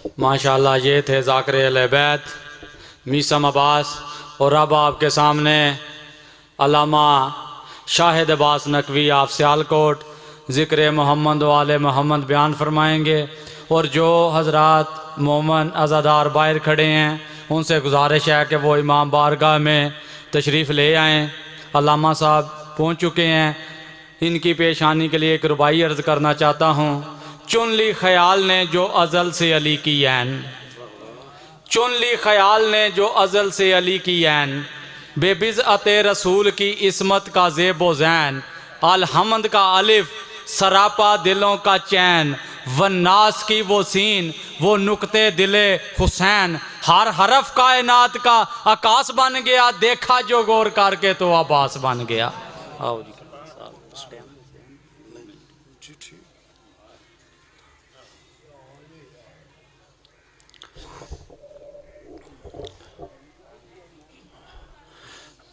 माशाल्लाह ये थे ज़ाकिर अहले बैत मीसम अब्बास। और अब आपके सामने अल्लामा शाहिद अब्बास नकवी आप सियालकोट ज़िक्र मोहम्मद वाले मोहम्मद बयान फरमाएंगे। और जो हज़रात मोमन अज़ादार बाहर खड़े हैं उनसे गुजारिश है कि वो इमाम बारगाह में तशरीफ़ ले आएँ। अल्लामा साहब पहुँच चुके हैं, इनकी पेशानी के लिए एक रुबाई अर्ज़ करना चाहता हूँ। चुन ली ख्याल ने जो अज़ल से अली की ऐन, चुन ली ख्याल ने जो अज़ल से अली की ऐन, बेबिज़अत रसूल की इस्मत का ज़ेबो ज़ैन, अलहमद का अलिफ सरापा दिलों का चैन, वन्नास की वो सीन वो नुक्ते दिले हुसैन, हर हरफ कायनात का आकाश बन गया, देखा जो गौर करके तो अब्बास बन गया। आओ जी।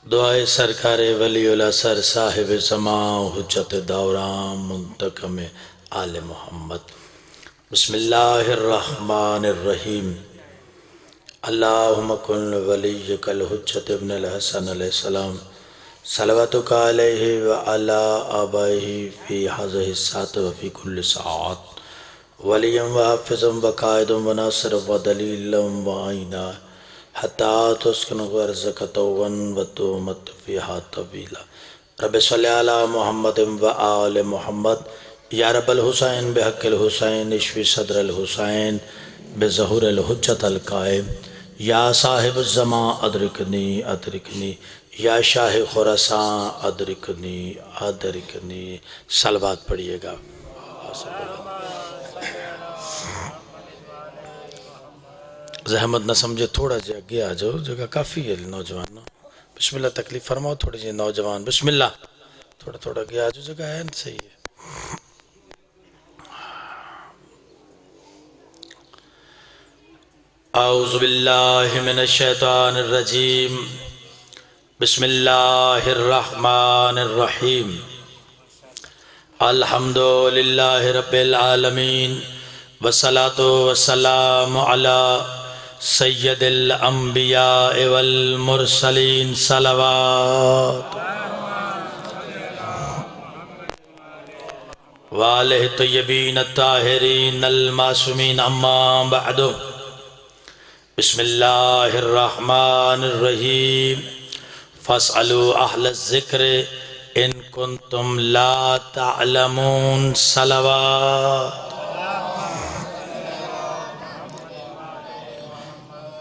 दुआए सरकार वलीउल असर साहिब ज़मा हुज्जत दौरान मुंतकम आले मोहम्मद। बिस्मिल्लाहिर्रहमानिर्रहीम। अल्लाहुम्मा कुन वलिय्यकल हुज्जत इब्नुल हसन अलैहिस्सलाम सलवातुका अलैहि व अला आबाइहि फी हाज़िहि सात व फी कुल्लि सात वलिय्यम व हाफ़िज़म व कायदम व नासिर व दलीलम व आइना हत्ता तुस्किन वर्ज़क़तवन व तुमत फ़ीहा तवीला। रब्बि सल्लि अला मुहम्मद व आले मोहम्मद। या रब्बल हुसैन बिहक़्क़िल हुसैन इश्फ़ी सद्रल हुसैन बिज़हुरिल हुज्जतल क़ाइम। या साहिबुज़ ज़मा अदरिकनी अदरिकनी, या शाह खुरासान अदरिकनी अदरिकनी। सलवात पढ़िएगा। जहमत न समझे, थोड़ा जा आगे आ जाओ, जगह काफ़ी है नौजवान। बिस्मिल्लाह तकलीफ़ फरमाओ थोड़ी जी नौजवान, बिस्मिल्लाह थोड़ा थोड़ा आगे आ जाओ, जगह है न सही है। औज़ु बिल्लाहि मिनश शैतानिर रजीम। बिस्मिल्लाहिर्रहमानिर्रहीम। अल्हम्दुलिल्लाहि रब्बिल आलमीन वस्सलातु वस्सलामु अला सय्यदिल अंबिया वल मुरसलीन सलवात वालिहि तय्यबीन ताहिरीन अल मासूमीन अम्मा बअदु। बिस्मिल्लाहिर्रहमानिर्रहीम। फस्अलू अहलज़ ज़िक्र इन कुन्तुम ला तअलमून सलवात।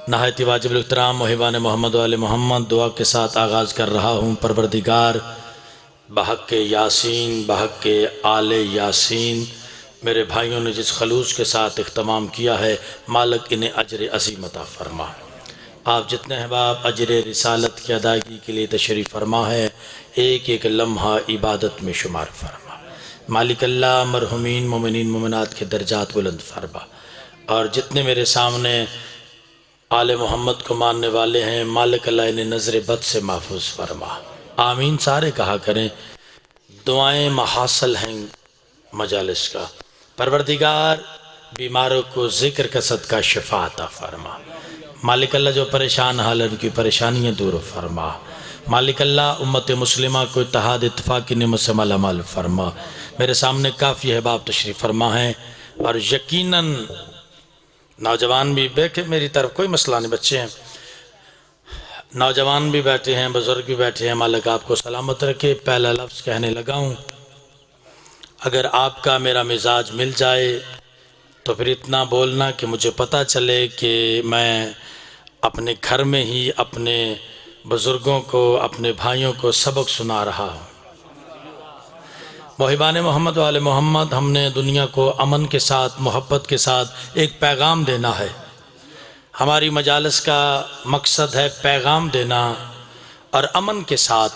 नहायत वाजिब इहतराम मुहिबान मोहम्मद वाले मोहम्मद दुआ के साथ आगाज़ कर रहा हूँ। परवरदिगार बहक़ यासीन बहक़ आले यासीन मेरे भाइयों ने जिस खलूस के साथ इख्तमाम किया है, मालिक इन्हें अजर अज़ीम अता फ़रमा। आप जितने अहबाब अजर रिसालत की अदायगी के लिए तशरीफ़ फरमा है, एक एक लम्हा इबादत में शुमार फरमा। मालिक अल्लाह मरहुमीन मोमिनीन मोमिनात के दर्जात बुलंद फरमा। और जितने मेरे सामने आले मोहम्मद को मानने वाले हैं, मालिक अल्लाह इन्हें नज़र बद से महफूज फरमा। आमीन सारे कहा करें। दुआएं महासल हैं मजालिस का। परवरदिगार बीमारों को ज़िक्र का सदका शिफा अता फरमा। मालिक अल्लाह जो परेशान हाल है उनकी परेशानियाँ दूर फरमा। मालिक अल्लाह उम्मत मुस्लिमा को इत्तेहाद इत्तफ़ाक़ की नेमत से मालामाल फरमा। मेरे सामने काफ़ी अहबाब तशरीफ़ फरमा हैं और यकीनन नौजवान भी बैठे, मेरी तरफ कोई मसला नहीं, बच्चे हैं, नौजवान भी बैठे हैं, बुज़ुर्ग भी बैठे हैं। मालिक आपको सलामत रखे। पहला लफ्ज़ कहने लगा हूँ, अगर आपका मेरा मिजाज मिल जाए तो फिर इतना बोलना कि मुझे पता चले कि मैं अपने घर में ही अपने बुज़ुर्गों को, अपने भाइयों को सबक सुना रहा हूँ। मोहिबान मोहम्मद वाले मोहम्मद, हमने दुनिया को अमन के साथ, मोहब्बत के साथ एक पैगाम देना है। हमारी मजालिस का मकसद है पैगाम देना और अमन के साथ।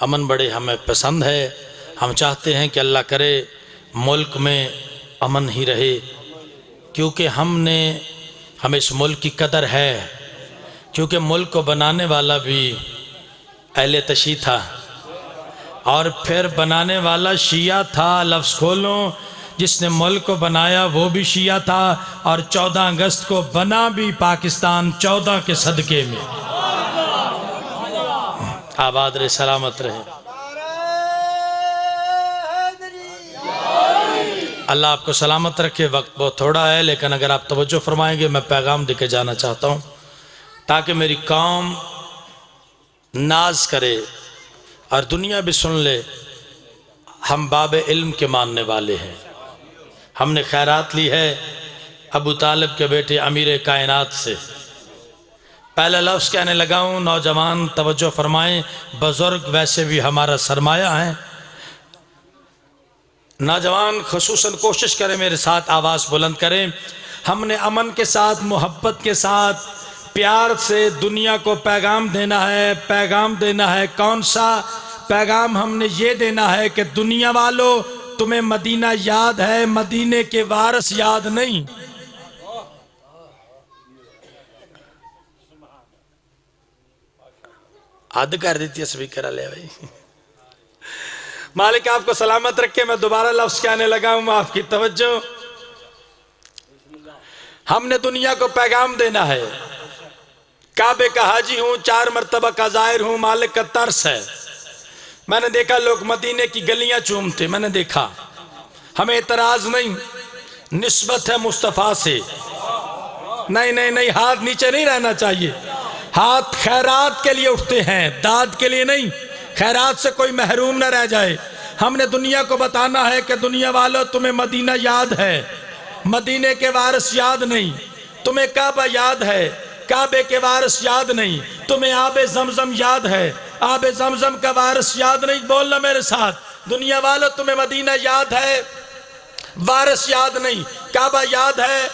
अमन बड़े हमें पसंद है। हम चाहते हैं कि अल्लाह करे मुल्क में अमन ही रहे, क्योंकि हमें इस मुल्क की कदर है, क्योंकि मुल्क को बनाने वाला भी अहले तशी था और फिर बनाने वाला शिया था। लफ्ज़ खोलो, जिसने मुल्क को बनाया वो भी शिया था, और 14 अगस्त को बना भी पाकिस्तान 14 के सदके में। आबाद रहे, सलामत रहे। अल्लाह आपको सलामत रखे। वक्त बहुत थोड़ा है, लेकिन अगर आप तवज्जो फरमाएंगे मैं पैगाम देके जाना चाहता हूँ, ताकि मेरी कौम नाज करे और दुनिया भी सुन ले। हम बाब इल्म के मानने वाले हैं। हमने खैरात ली है अबू तालिब के बेटे अमीर कायनात से। पहला लफ्ज़ कहने लगा हूँ, नौजवान तवज्जो फरमाएं, बुजुर्ग वैसे भी हमारा सरमाया है। नौजवान खुसूसन कोशिश करें, मेरे साथ आवाज़ बुलंद करें। हमने अमन के साथ, मोहब्बत के साथ, प्यार से दुनिया को पैगाम देना है। पैगाम देना है कौन सा? पैगाम हमने ये देना है कि दुनिया वालों, तुम्हें मदीना याद है, मदीने के वारिस याद नहीं। हद कर देती है स्पीकर ले भाई। मालिक आपको सलामत रखे। मैं दोबारा लफ्ज़ कहने लगा हूं, आपकी तवज्जो। हमने दुनिया को पैगाम देना है। काबे का हाजी हूं, 4 मरतबा का ज़ाहिर हूं, मालिक का तरस है। मैंने देखा लोग मदीने की गलियां चूमते, मैंने देखा। हमें एतराज नहीं, निस्बत है मुस्तफ़ा से। नहीं नहीं नहीं, हाथ नीचे नहीं रहना चाहिए। हाथ खैरात के लिए उठते हैं, दाद के लिए नहीं। खैरात से कोई महरूम न रह जाए। हमने दुनिया को बताना है कि दुनिया वालों, तुम्हें मदीना याद है, मदीने के वारिस याद नहीं। तुम्हें काबा याद है, काबे के वारिस याद नहीं। तुम्हें आबे जमजम याद है, आबे जमजम का वारिस याद नहीं। बोलना मेरे साथ, दुनिया वालों, तुम्हें मदीना याद है, वारिस याद नहीं। काबा याद है,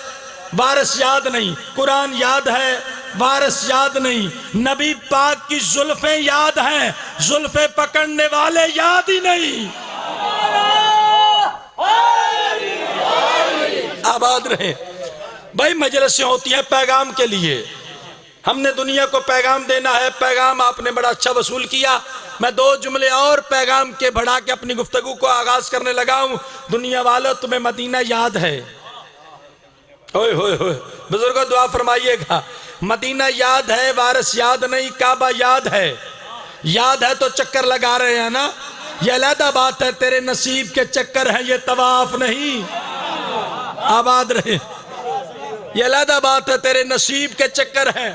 वारिस याद नहीं। कुरान याद है, वारिस याद नहीं। नबी पाक की जुल्फें याद हैं, जुल्फे पकड़ने वाले याद ही नहीं। आबाद रहे भाई। मजलिसें होती हैं पैगाम के लिए। हमने दुनिया को पैगाम देना है। पैगाम आपने बड़ा अच्छा वसूल किया। मैं 2 जुमले और पैगाम के बढ़ा के अपनी गुफ्तगू को आगाज करने लगा हूं। दुनिया वालों, तुम्हें मदीना याद है। ओए होए होए, बुजुर्गों दुआ फरमाइएगा। मदीना याद है, वारिस याद नहीं। काबा याद है, याद है तो चक्कर लगा रहे हैं ना। ये अलहदा बात है, तेरे नसीब के चक्कर हैं, ये तवाफ नहीं। आबाद रहे। ये अलहदा बात है, तेरे नसीब के चक्कर हैं,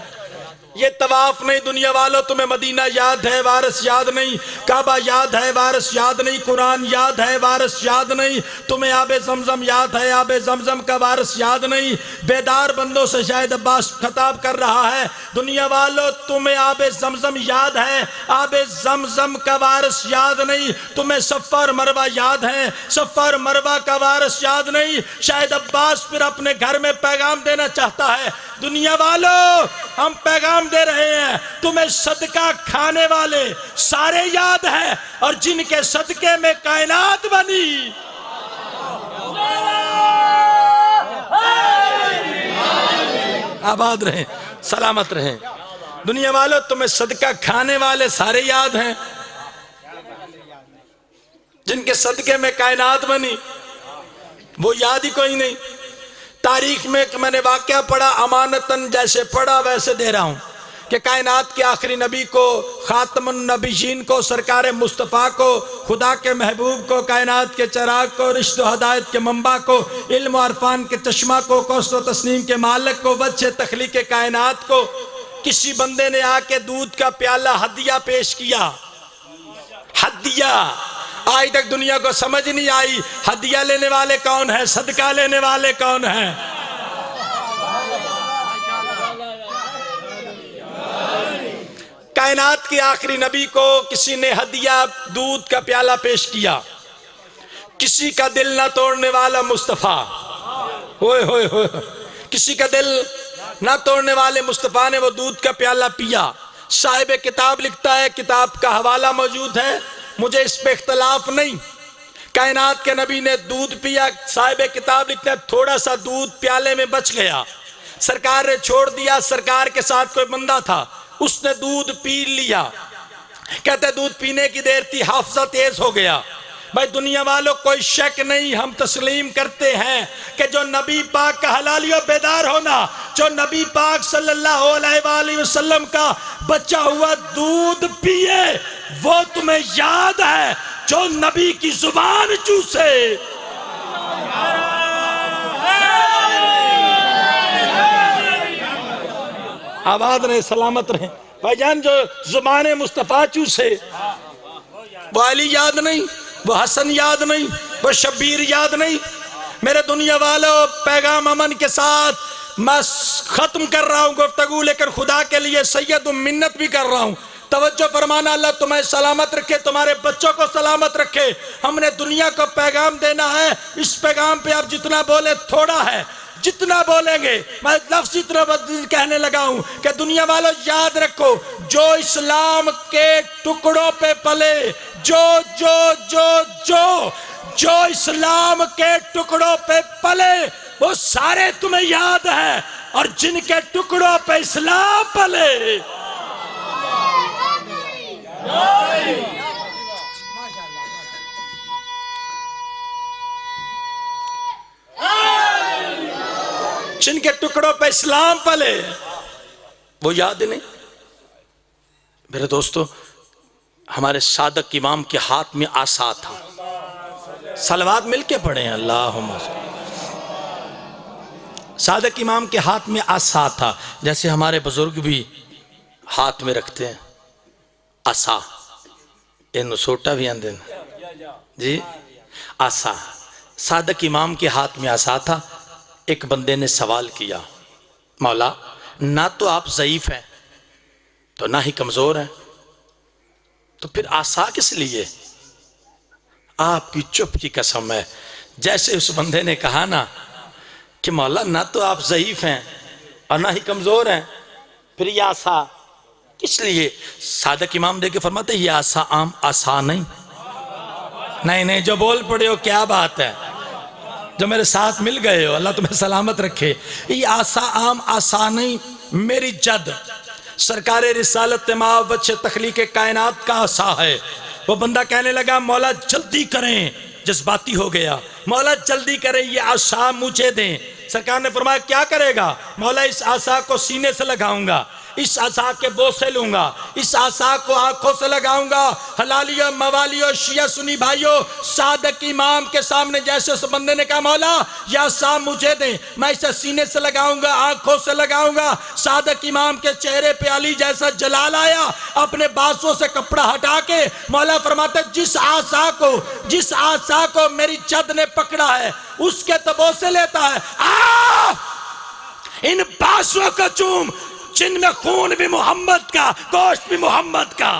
ये तवाफ नहीं। दुनिया वालों, तुम्हें मदीना याद है, वारिस याद नहीं। काबा याद है, वारिस याद नहीं। कुरान याद है, वारिस याद नहीं। तुम्हें आबे जमजम याद है, आबे जमजम का वारिस याद नहीं। बेदार बंदों से शायद अब्बास खिताब कर रहा है। दुनिया वालों, तुम्हें आबे जमजम याद है, आबे जमजम का वारिस याद नहीं। तुम्हें सफ़ा और मरवा याद है, सफ़ा और मरवा का वारिस याद नहीं। शायद अब्बास फिर अपने घर में पैगाम देना चाहता है। दुनिया वालों, हम पैगाम दे रहे हैं, तुम्हें सदका खाने वाले सारे याद है, और जिनके सदके में कायनात बनी। आबाद रहें, सलामत रहें। दुनिया वालों, तुम्हें सदका खाने वाले सारे याद हैं, जिनके सदके में कायनात बनी, वो याद ही कोई नहीं। तारीख में मैंने वाक़या पढ़ा, अमानतन जैसे पढ़ा वैसे दे रहा हूँ, कि कायनात के आखिरी नबी को, खातमुन नबीयीन को, सरकार मुस्तफ़ा को, खुदा के महबूब को, कायनात के चराग को, रिश्त व हदायत के मंबा को, इल्म और अरफान के चश्मा को, कौसर व तस्नीम के मालिक को, वजह तख्लीक कायनात को, किसी बंदे ने आके दूध का प्याला हदिया पेश किया। हदिया आज तक दुनिया को समझ नहीं आई, हदिया लेने वाले कौन है, सदका लेने वाले कौन है। कायनात के आखिरी नबी को किसी ने हदिया दूध का प्याला पेश किया। किसी का दिल ना तोड़ने वाला मुस्तफ़ा, होए होए होए, किसी का दिल ना तोड़ने वाले मुस्तफ़ा ने वो दूध का प्याला पिया। साहिब किताब लिखता है, किताब का हवाला मौजूद है, मुझे इस पे इख्तलाफ नहीं। कायनात के नबी ने दूध पिया। साहिब किताब लिखते हैं, थोड़ा सा दूध प्याले में बच गया, सरकार ने छोड़ दिया। सरकार के साथ कोई बंदा था, उसने दूध पी लिया। कहते दूध पीने की देर थी, हाफजा तेज हो गया, भाई दुनिया वालों कोई शक नहीं, हम तस्लीम करते हैं कि जो नबी पाक का हलालियो बेदार होना, जो नबी पाक सल्लल्लाहु अलैहि वसल्लम का बचा हुआ दूध पिए, वो तुम्हें याद है जो नबी की जुबान चूसे। आबाद रहे, सलामत रहे भाईजान। जो जुबान मुस्तफ़ा चूसे, वो अली याद नहीं, वो हसन याद नहीं, वो शब्बीर याद नहीं। मेरे दुनिया वालों, पैगाम अमन के साथ मैं खत्म कर रहा हूँ गुफ्तगू, लेकर खुदा के लिए सैयद मिन्नत भी कर रहा हूँ। तवज्जो फरमाना, अल्लाह तुम्हें सलामत रखे, तुम्हारे बच्चों को सलामत रखे। हमने दुनिया को पैगाम देना है, इस पैगाम पे आप जितना बोले थोड़ा है, जितना बोलेंगे। मैं लफ्ज़ इतना कहने लगा हूं कि दुनिया वालों याद रखो, जो इस्लाम के टुकड़ों पे पले, जो जो जो जो जो इस्लाम के टुकड़ों पे पले, वो सारे तुम्हें याद है, और जिनके टुकड़ों पे इस्लाम पले, जिनके टुकड़ों पे इस्लाम पले, वो याद नहीं। मेरे दोस्तों, हमारे सादक इमाम के हाथ में आसा था, सलवात मिलके पढ़े हैं अल्लाहुम्मा। सादक इमाम के हाथ में आसा था, जैसे हमारे बुजुर्ग भी हाथ में रखते हैं आसा, इन सोटा भी आंदे जी, आसा। सादक इमाम के हाथ में आसा था। एक बंदे ने सवाल किया, मौला ना तो आप ज़ईफ हैं तो ना ही कमज़ोर हैं, तो फिर आसा किस लिए? आपकी चुप की कसम है। जैसे उस बंदे ने कहा ना कि मौला ना तो आप ज़ईफ हैं और ना ही कमज़ोर हैं, फिर ये आसा किस लिए? सादक इमाम दे के फरमाते, ये आसा आम आसा नहीं, नहीं, जो बोल पड़े हो क्या बात है, जो मेरे साथ मिल गए हो, अल्लाह तुम्हें सलामत रखे। ये आसा आम आसा नहीं, मेरी जद सरकार रिसालत माव बच्चे तखलीक कायनात का आसा है। वो बंदा कहने लगा, मौला जल्दी करें, जज्बाती हो गया, मौला जल्दी करें, ये आसा मुझे दें। सरकार ने फरमाया, क्या करेगा? मौला इस आसा को सीने से लगाऊंगा, इस आसा के बोसे लूंगा, इस आसा को आंखों से लगाऊंगा। हलालियों मवालियों शिया सुनी भाइयों, सादक इमाम के सामने जैसे उस बंदे ने कहा, मौला यह आसा मुझे दे, मैं इसे सीने से लगाऊंगा, आंखों से लगाऊंगा। सादक इमाम के चेहरे पे अली जैसा जलाल आया। अपने बासों से कपड़ा हटा के मौला फरमाते, जिस आसा को मेरी जद ने पकड़ा है उसके तो बोसे लेता है, इन बासों को चूम जिनमें खून भी मोहम्मद का, गोश्त भी मोहम्मद का।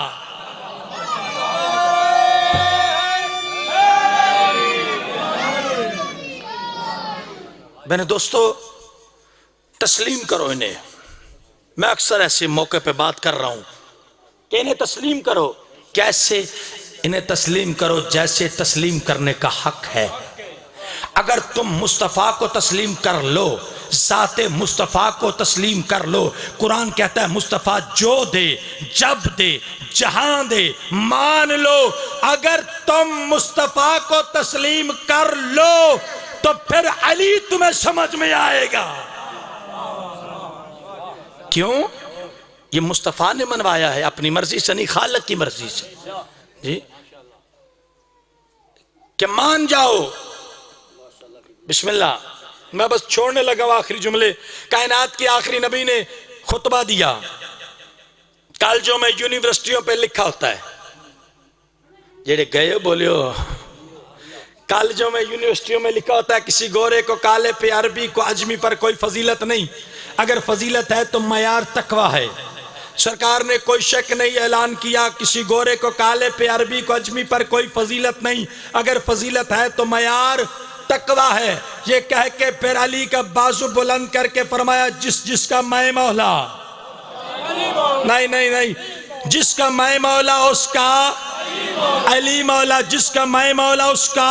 मैंने दोस्तों, तस्लीम करो इन्हें। मैं अक्सर ऐसे मौके पे बात कर रहा हूं कि इन्हें तस्लीम करो। कैसे? इन्हें तस्लीम करो जैसे तस्लीम करने का हक है। अगर तुम मुस्तफ़ा को तस्लीम कर लो, ज़ाते मुस्तफ़ा को तस्लीम कर लो। कुरान कहता है मुस्तफ़ा जो दे, जब दे, जहां दे, मान लो। अगर तुम मुस्तफ़ा को तस्लीम कर लो तो फिर अली तुम्हें समझ में आएगा। क्यों? ये मुस्तफ़ा ने मनवाया है, अपनी मर्जी से नहीं, खालिक की मर्जी से जी, कि मान जाओ। बिस्मिल्लाह। मैं बस छोड़ने लगा आखिरी जुमले। कायनात के आखिरी नबी ने खुतबा दिया। कॉलेजों में यूनिवर्सिटियों पे लिखा होता है, जेड़े गए बोलियो, कॉलेजों में यूनिवर्सिटियों में लिखा होता है, किसी गोरे को काले पे, अरबी को अजमी पर कोई फजीलत नहीं। अगर फजीलत है तो मयार तकवा है। सरकार ने कोई शक नहीं ऐलान किया, किसी गोरे को काले पे, अरबी को अजमी पर कोई फजीलत नहीं। अगर फजीलत है तो मयार तकवा है। ये कह के फिर अली का बाजू बुलंद करके फरमाया, जिसका मैं मौला, नहीं, जिसका मैं मौला उसका अली मौला, जिसका मैं मौला उसका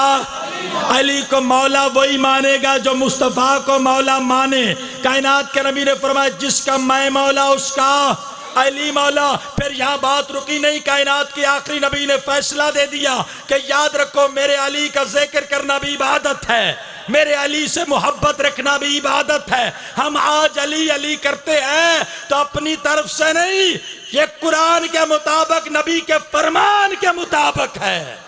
अली को मौला वही मानेगा जो मुस्तफ़ा को मौला माने। कायनात के नबी ने फरमाया, जिसका मैं मौला उसका अली मौला। फिर यहाँ बात रुकी नहीं, कायनात के आखिरी नबी ने फैसला दे दिया कि याद रखो मेरे अली का जिक्र करना भी इबादत है, मेरे अली से मोहब्बत रखना भी इबादत है। हम आज अली अली करते हैं तो अपनी तरफ से नहीं, ये कुरान के मुताबिक, नबी के फरमान के मुताबिक है।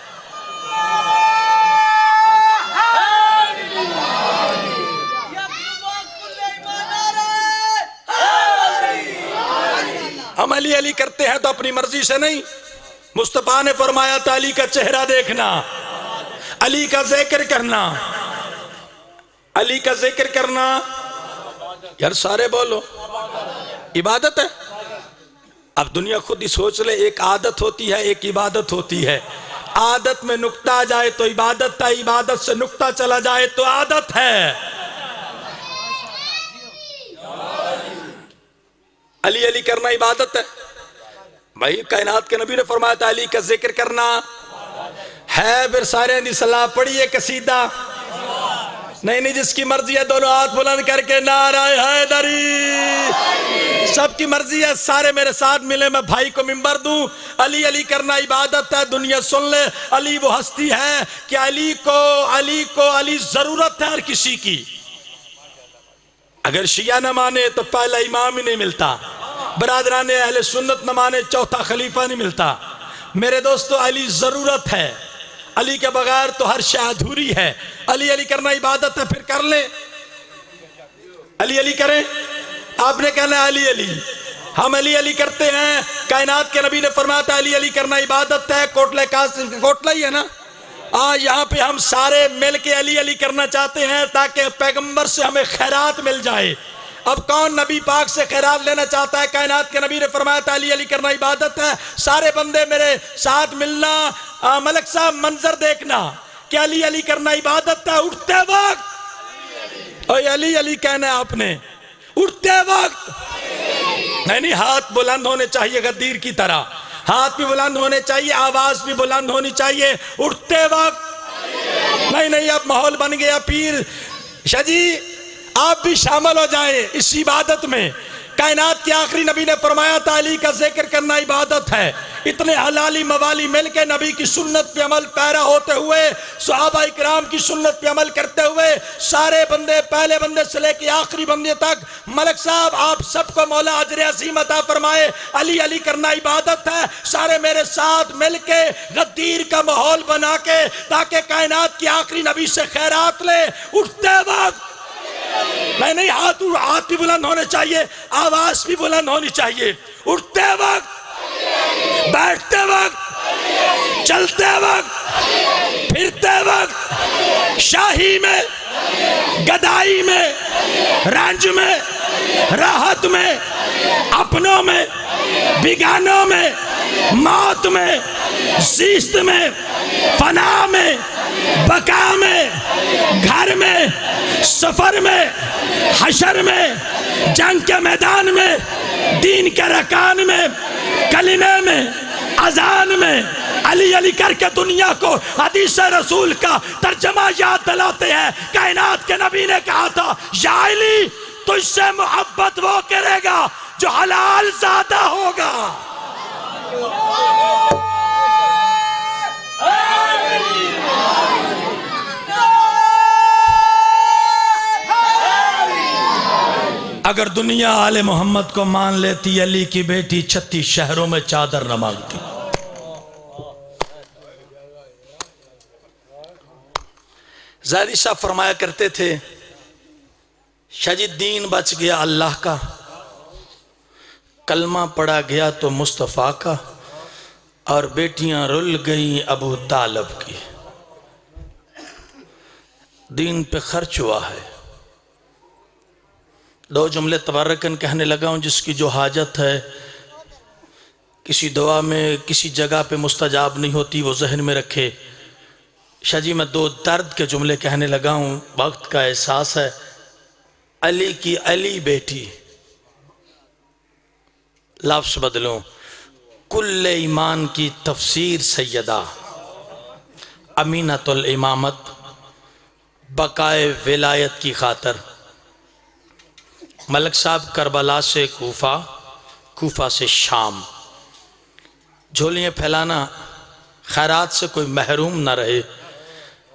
हम अली अली करते हैं तो अपनी मर्जी से नहीं। मुस्तफा ने फरमाया था अली का चेहरा देखना, अली का जिक्र करना, अली का जिक्र करना। यार सारे बोलो, इबादत है। अब दुनिया खुद ही सोच ले, एक आदत होती है, एक इबादत होती है। आदत में नुक्ता आ जाए तो इबादत है, इबादत से नुक्ता चला जाए तो आदत है। अली अली करना इबादत है भाई। कायनात के नबी ने फरमाया था अली का जिक्र करना है। फिर सारे दी सलाह पढ़िए कसीदा। नहीं, जिसकी मर्जी है दोनों हाथ बुलंद करके नाराए हैदरी। सबकी मर्जी है, सारे मेरे साथ मिले, मैं भाई को मिंबर दूं। अली अली करना इबादत है। दुनिया सुन ले, अली वो हस्ती है कि अली को अली जरूरत है हर किसी की। अगर शिया न माने तो पहला इमाम ही नहीं मिलता, बरादरान अहले सुन्नत न माने चौथा खलीफा नहीं मिलता। मेरे दोस्तों अली जरूरत है, अली के बगैर तो हर शय अधूरी है। अली अली करना इबादत है, फिर कर ले, अली अली करें। आपने कहना अली अली, हम अली अली करते हैं। कायनात के नबी ने फरमाया था अली अली करना इबादत है। कोटला ही है ना, यहाँ पे हम सारे मिल के अली अली करना चाहते हैं ताकि पैगंबर से हमें खैरात मिल जाए। अब कौन नबी पाक से खैरात लेना चाहता है? कायनात के नबी ने फरमाया था अली अली करना इबादत है। सारे बंदे मेरे साथ मिलना। मलक साहब मंजर देखना कि अली अली करना इबादत है। उठते वक्त और अली अली कहना है आपने, उठते वक्त नहीं, हाथ बुलंद होने चाहिए गद्दीर की तरह, हाथ भी बुलंद होने चाहिए, आवाज भी बुलंद होनी चाहिए। उठते वक्त नहीं, अब माहौल बन गया पीर शाह जी, आप भी शामिल हो जाएं इस इबादत में। कायनात के आखिरी नबी ने फरमाया था अली का जिक्र करना इबादत है। इतने हलाली मवाली मिलके नबी की सुन्नत पे अमल पैरा होते हुए, सहाबा इकराम की सुन्नत पे अमल करते हुए, सारे बंदे पहले बंदे से लेके आखिरी बंदे तक, मलक साहब आप सबको मौला अजर अज़ीम अता फरमाए। अली अली करना इबादत है। सारे मेरे साथ मिलके गद्दीर का माहौल बना के ताकि कायनात के आखिरी नबी से खैरात ले। उठते वक्त नहीं, हाथ भी बुलंद होने चाहिए, आवाज भी बुलंद होनी चाहिए। उठते वक्त, बैठते वक्त, चलते वक्त, फिरते वक्त, शाही में, गदाई में, रंज में, राहत में, अपनों में, बिगानों में, मौत में, ज़ीस्त में, फना में, बका में, घर में, सफर में, हशर में, जंग के मैदान में, दीन के रकान में, कलिमे में, अजान में अली अली करके दुनिया को हदीस रसूल का तर्जमा याद दिलाते हैं। कायनात के नबी ने कहा था या अली तुझसे मोहब्बत वो करेगा जो हलाल ज़ादा होगा। अगर दुनिया आले मोहम्मद को मान लेती, अली की बेटी 36 शहरों में चादर न मांगती। ज़ाहिरी साहब फरमाया करते थे शाजी दीन बच गया अल्लाह का, कलमा पढ़ा गया तो मुस्तफ़ा का, और बेटियां रुल गई अबू तालब की। दीन पे खर्च हुआ है। दो जुमले तबर्रकन कहने लगा हूँ, जिसकी जो हाजत है किसी दुआ में किसी जगह पे मुस्तजाब नहीं होती वो जहन में रखे। शाजी मैं दो दर्द के जुमले कहने लगा हूँ, वक्त का एहसास है। अली की अली बेटी, लफ्ज़ बदलूं, कुल्ले ईमान की तफसीर सैयदा अमीनतुल इमामत बकाए विलायत की खातर। मलक साहब करबला से कूफा, कूफा से शाम। झोलियाँ फैलाना, खैरात से कोई महरूम ना रहे।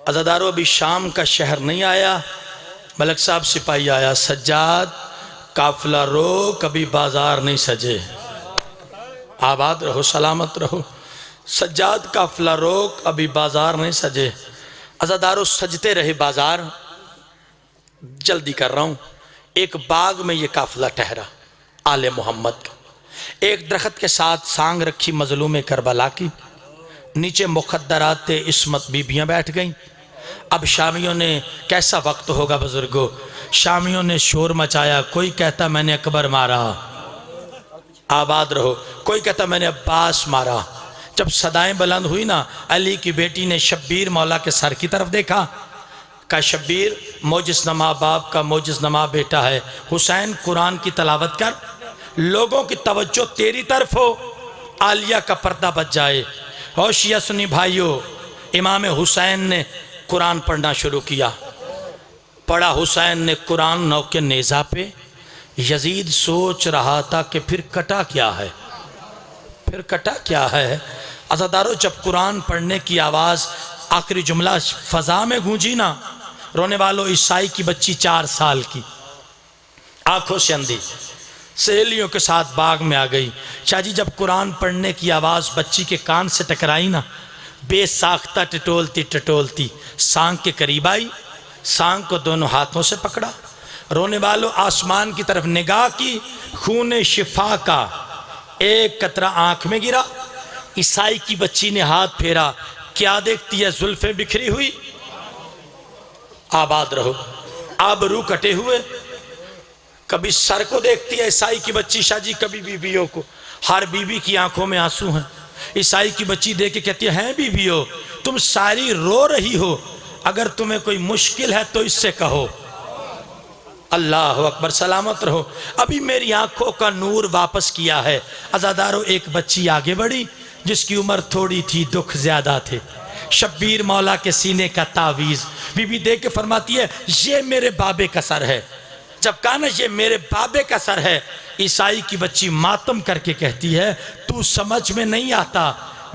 अज़ादारों, अभी शाम का शहर नहीं आया, मलक साहब सिपाही आया। सज्जाद काफिला रो, कभी बाजार नहीं सजे। आबाद रहो, सलामत रहो। सज्जाद काफिला रोक, अभी बाजार नहीं सजे। अज़ादारों, सजते रहे बाजार। जल्दी कर रहा हूँ। एक बाग में ये काफिला ठहरा आले मोहम्मद का। एक दरख्त के साथ सांग रखी मजलूम करबला की। नीचे मुखद्दरात इस्मत बीबियाँ बैठ गईं। अब शामियों ने, कैसा वक्त होगा बुजुर्गों, शामियों ने शोर मचाया। कोई कहता मैंने अकबर मारा, आबाद रहो। कोई कहता मैंने अब्बास मारा। जब सदाएं बुलंद हुई ना, अली की बेटी ने शब्बीर मौला के सर की तरफ देखा। कहा शब्बीर मोजिज़नमा बाप का मोजिज़नमा बेटा है। हुसैन कुरान की तलावत कर, लोगों की तवज्जो तेरी तरफ हो, आलिया का पर्दा बच जाए। होशिया सुनी भाइयों, इमाम हुसैन ने कुरान पढ़ना शुरू किया। पढ़ा हुसैन ने कुरान नौ के नेज़ा पे। यजीद सोच रहा था कि फिर कटा क्या है, फिर कटा क्या है। अज़ादारों, जब कुरान पढ़ने की आवाज़ आखिरी जुमला फ़ज़ा में गूंजी ना, रोने वालों, ईसाई की बच्ची 4 साल की, आंखों से अंधी, सहेलियों के साथ बाग में आ गई। शाहजी, जब कुरान पढ़ने की आवाज़ बच्ची के कान से टकराई ना, बेसाख्ता टटोलती टटोलती सांग के करीब आई। सांग को दोनों हाथों से पकड़ा। रोने वालों, आसमान की तरफ निगाह की। खून शिफा का एक कतरा आंख में गिरा। ईसाई की बच्ची ने हाथ फेरा। क्या देखती है, जुल्फें बिखरी हुई। आबाद रहो। आबरू कटे हुए। कभी सर को देखती है ईसाई की बच्ची शाहजी, कभी बीबियों को। हर बीबी की आंखों में आंसू हैं। ईसाई की बच्ची देख के कहती है बीबियों, तुम सारी रो रही हो, अगर तुम्हें कोई मुश्किल है तो इससे कहो। अल्लाह अकबर, सलामत रहो। अभी मेरी आंखों का नूर वापस किया है। अज़ादारों, एक बच्ची आगे बढ़ी जिसकी उम्र थोड़ी थी, दुख ज्यादा थे। शब्बीर मौला के सीने का तावीज़। बीबी देख के फरमाती है ये मेरे बाबे का सर है। जब कहा ना ये मेरे बाबे का सर है, ईसाई की बच्ची मातम करके कहती है तू समझ में नहीं आता,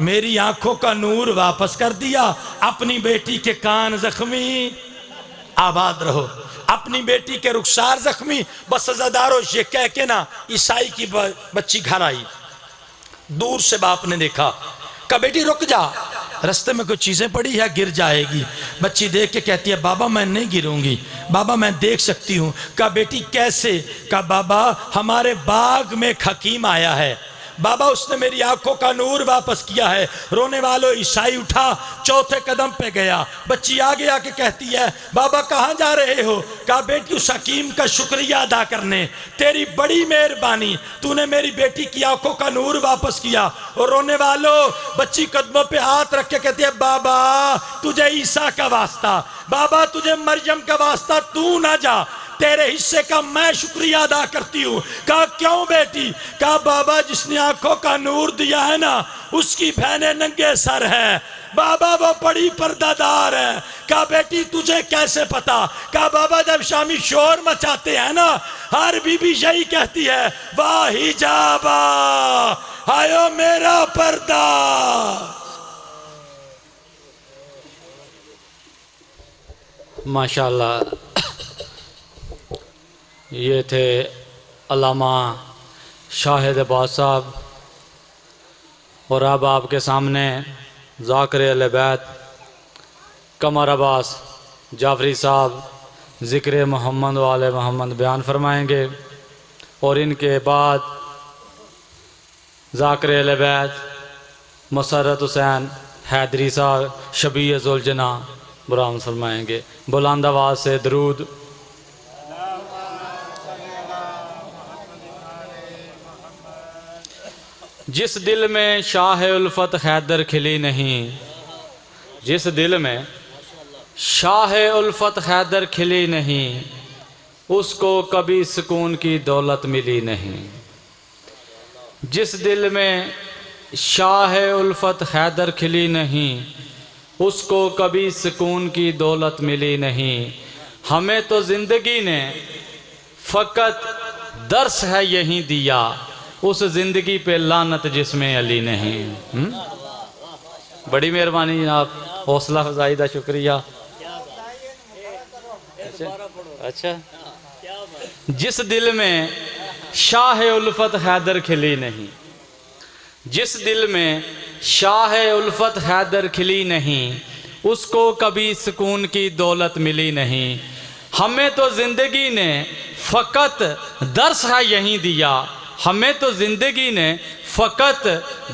मेरी आंखों का नूर वापस कर दिया। अपनी बेटी के कान जख्मी, आबाद रहो। अपनी बेटी के रुखसार जख्मी। बस अज़ादारों, ये कह के ना ईसाई की बच्ची घर आई। दूर से बाप ने देखा, कहा बेटी रुक जा, रास्ते में कुछ चीज़ें पड़ी है, गिर जाएगी। बच्ची देख के कहती है बाबा मैं नहीं गिरूंगी, बाबा मैं देख सकती हूँ। कहा बेटी कैसे? कहा बाबा हमारे बाग में एक हकीम आया है, बाबा उसने मेरी आंखों का नूर वापस किया है। रोने वालों, ईसाई उठा, चौथे कदम पे गया। बच्ची आगे आके कहती है बाबा कहाँ जा रहे हो? कहा बेटी उस हकीम का शुक्रिया अदा करने, तेरी बड़ी मेहरबानी, तूने मेरी बेटी की आंखों का नूर वापस किया। और रोने वालों, बच्ची कदमों पे हाथ रख के कहती है बाबा तुझे ईसा का वास्ता, बाबा तुझे मरियम का वास्ता, तू ना जा, तेरे हिस्से का मैं शुक्रिया अदा करती हूँ। कहा क्यों बेटी? कहा बाबा जिसने आंखों का नूर दिया है ना, उसकी बहनें नंगे सर है, बाबा वो बड़ी पर्दादार है। कहा बेटी तुझे कैसे पता? कहा बाबा जब शामी शोर मचाते हैं ना, हर बीबी यही कहती है वाह हिजाबा, आयो मेरा पर्दा। माशाल्लाह, ये थे अल्लामा शाहिद अब्बास साहब। और अब आपके सामने ज़ाकिर अहले बैत कमर अब्बास जाफरी साहब ज़िक्र मोहम्मद वाले मोहम्मद बयान फरमाएंगे। और इनके बाद ज़ाकिर अहले बैत मसरत हुसैन हैदरी साहब शबीह ज़ुलजना बयान फरमाएंगे। बुलंद आवाज़ से दरूद। जिस दिल में शाह उल्फत हैदर खिली नहीं, जिस दिल में शाह उल्फत हैदर खिली नहीं, उसको कभी सुकून की दौलत मिली नहीं। जिस दिल में शाह उल्फत हैदर खिली नहीं, उसको कभी सुकून की दौलत मिली नहीं। हमें तो ज़िंदगी ने फ़कत दर्स है यहीं दिया, उस ज़िंदगी पे लानत जिसमें अली नहीं। बड़ी मेहरबानी जनाब, हौसला अफजाई का शुक्रिया। अच्छा, जिस दिल में शाह उल्फत हैदर खिली नहीं, जिस दिल में शाह उल्फत हैदर खिली नहीं, उसको कभी सुकून की दौलत मिली नहीं। हमें तो ज़िंदगी ने फ़कत दर्स है यहीं दिया, हमें तो ज़िंदगी ने फ़कत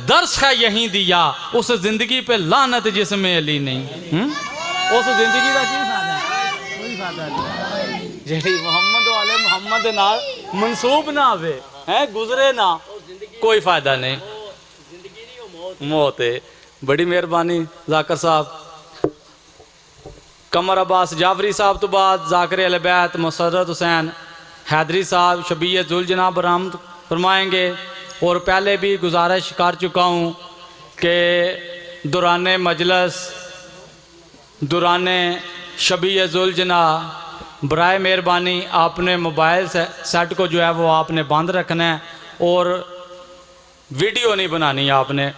दर्स है यहीं दिया, उस ज़िंदगी पे लानत जिसमें अली नहीं। उस ज़िंदगी का की फायदा, कोई फायदा नहीं। जी मोहम्मद वाले मोहम्मद नाल मंसूब ना आवे हैं, गुजरे ना, कोई फायदा नहीं, मौत है। बड़ी मेहरबानी जाकर साहब। कमर अब्बास जाफरी साहब तो बाद जाकिर अहले बैत मुसर्रत हुसैन हैदरी साहब शबीयत जुल जनाब बरामद फरमाएंगे। और पहले भी गुजारिश कर चुका हूँ कि दौरान मजलस, दौरान शबीयत जुल जना, बराए मेहरबानी आपने मोबाइल सेट को जो है वो आपने बंद रखना है और वीडियो नहीं बनानी आपने।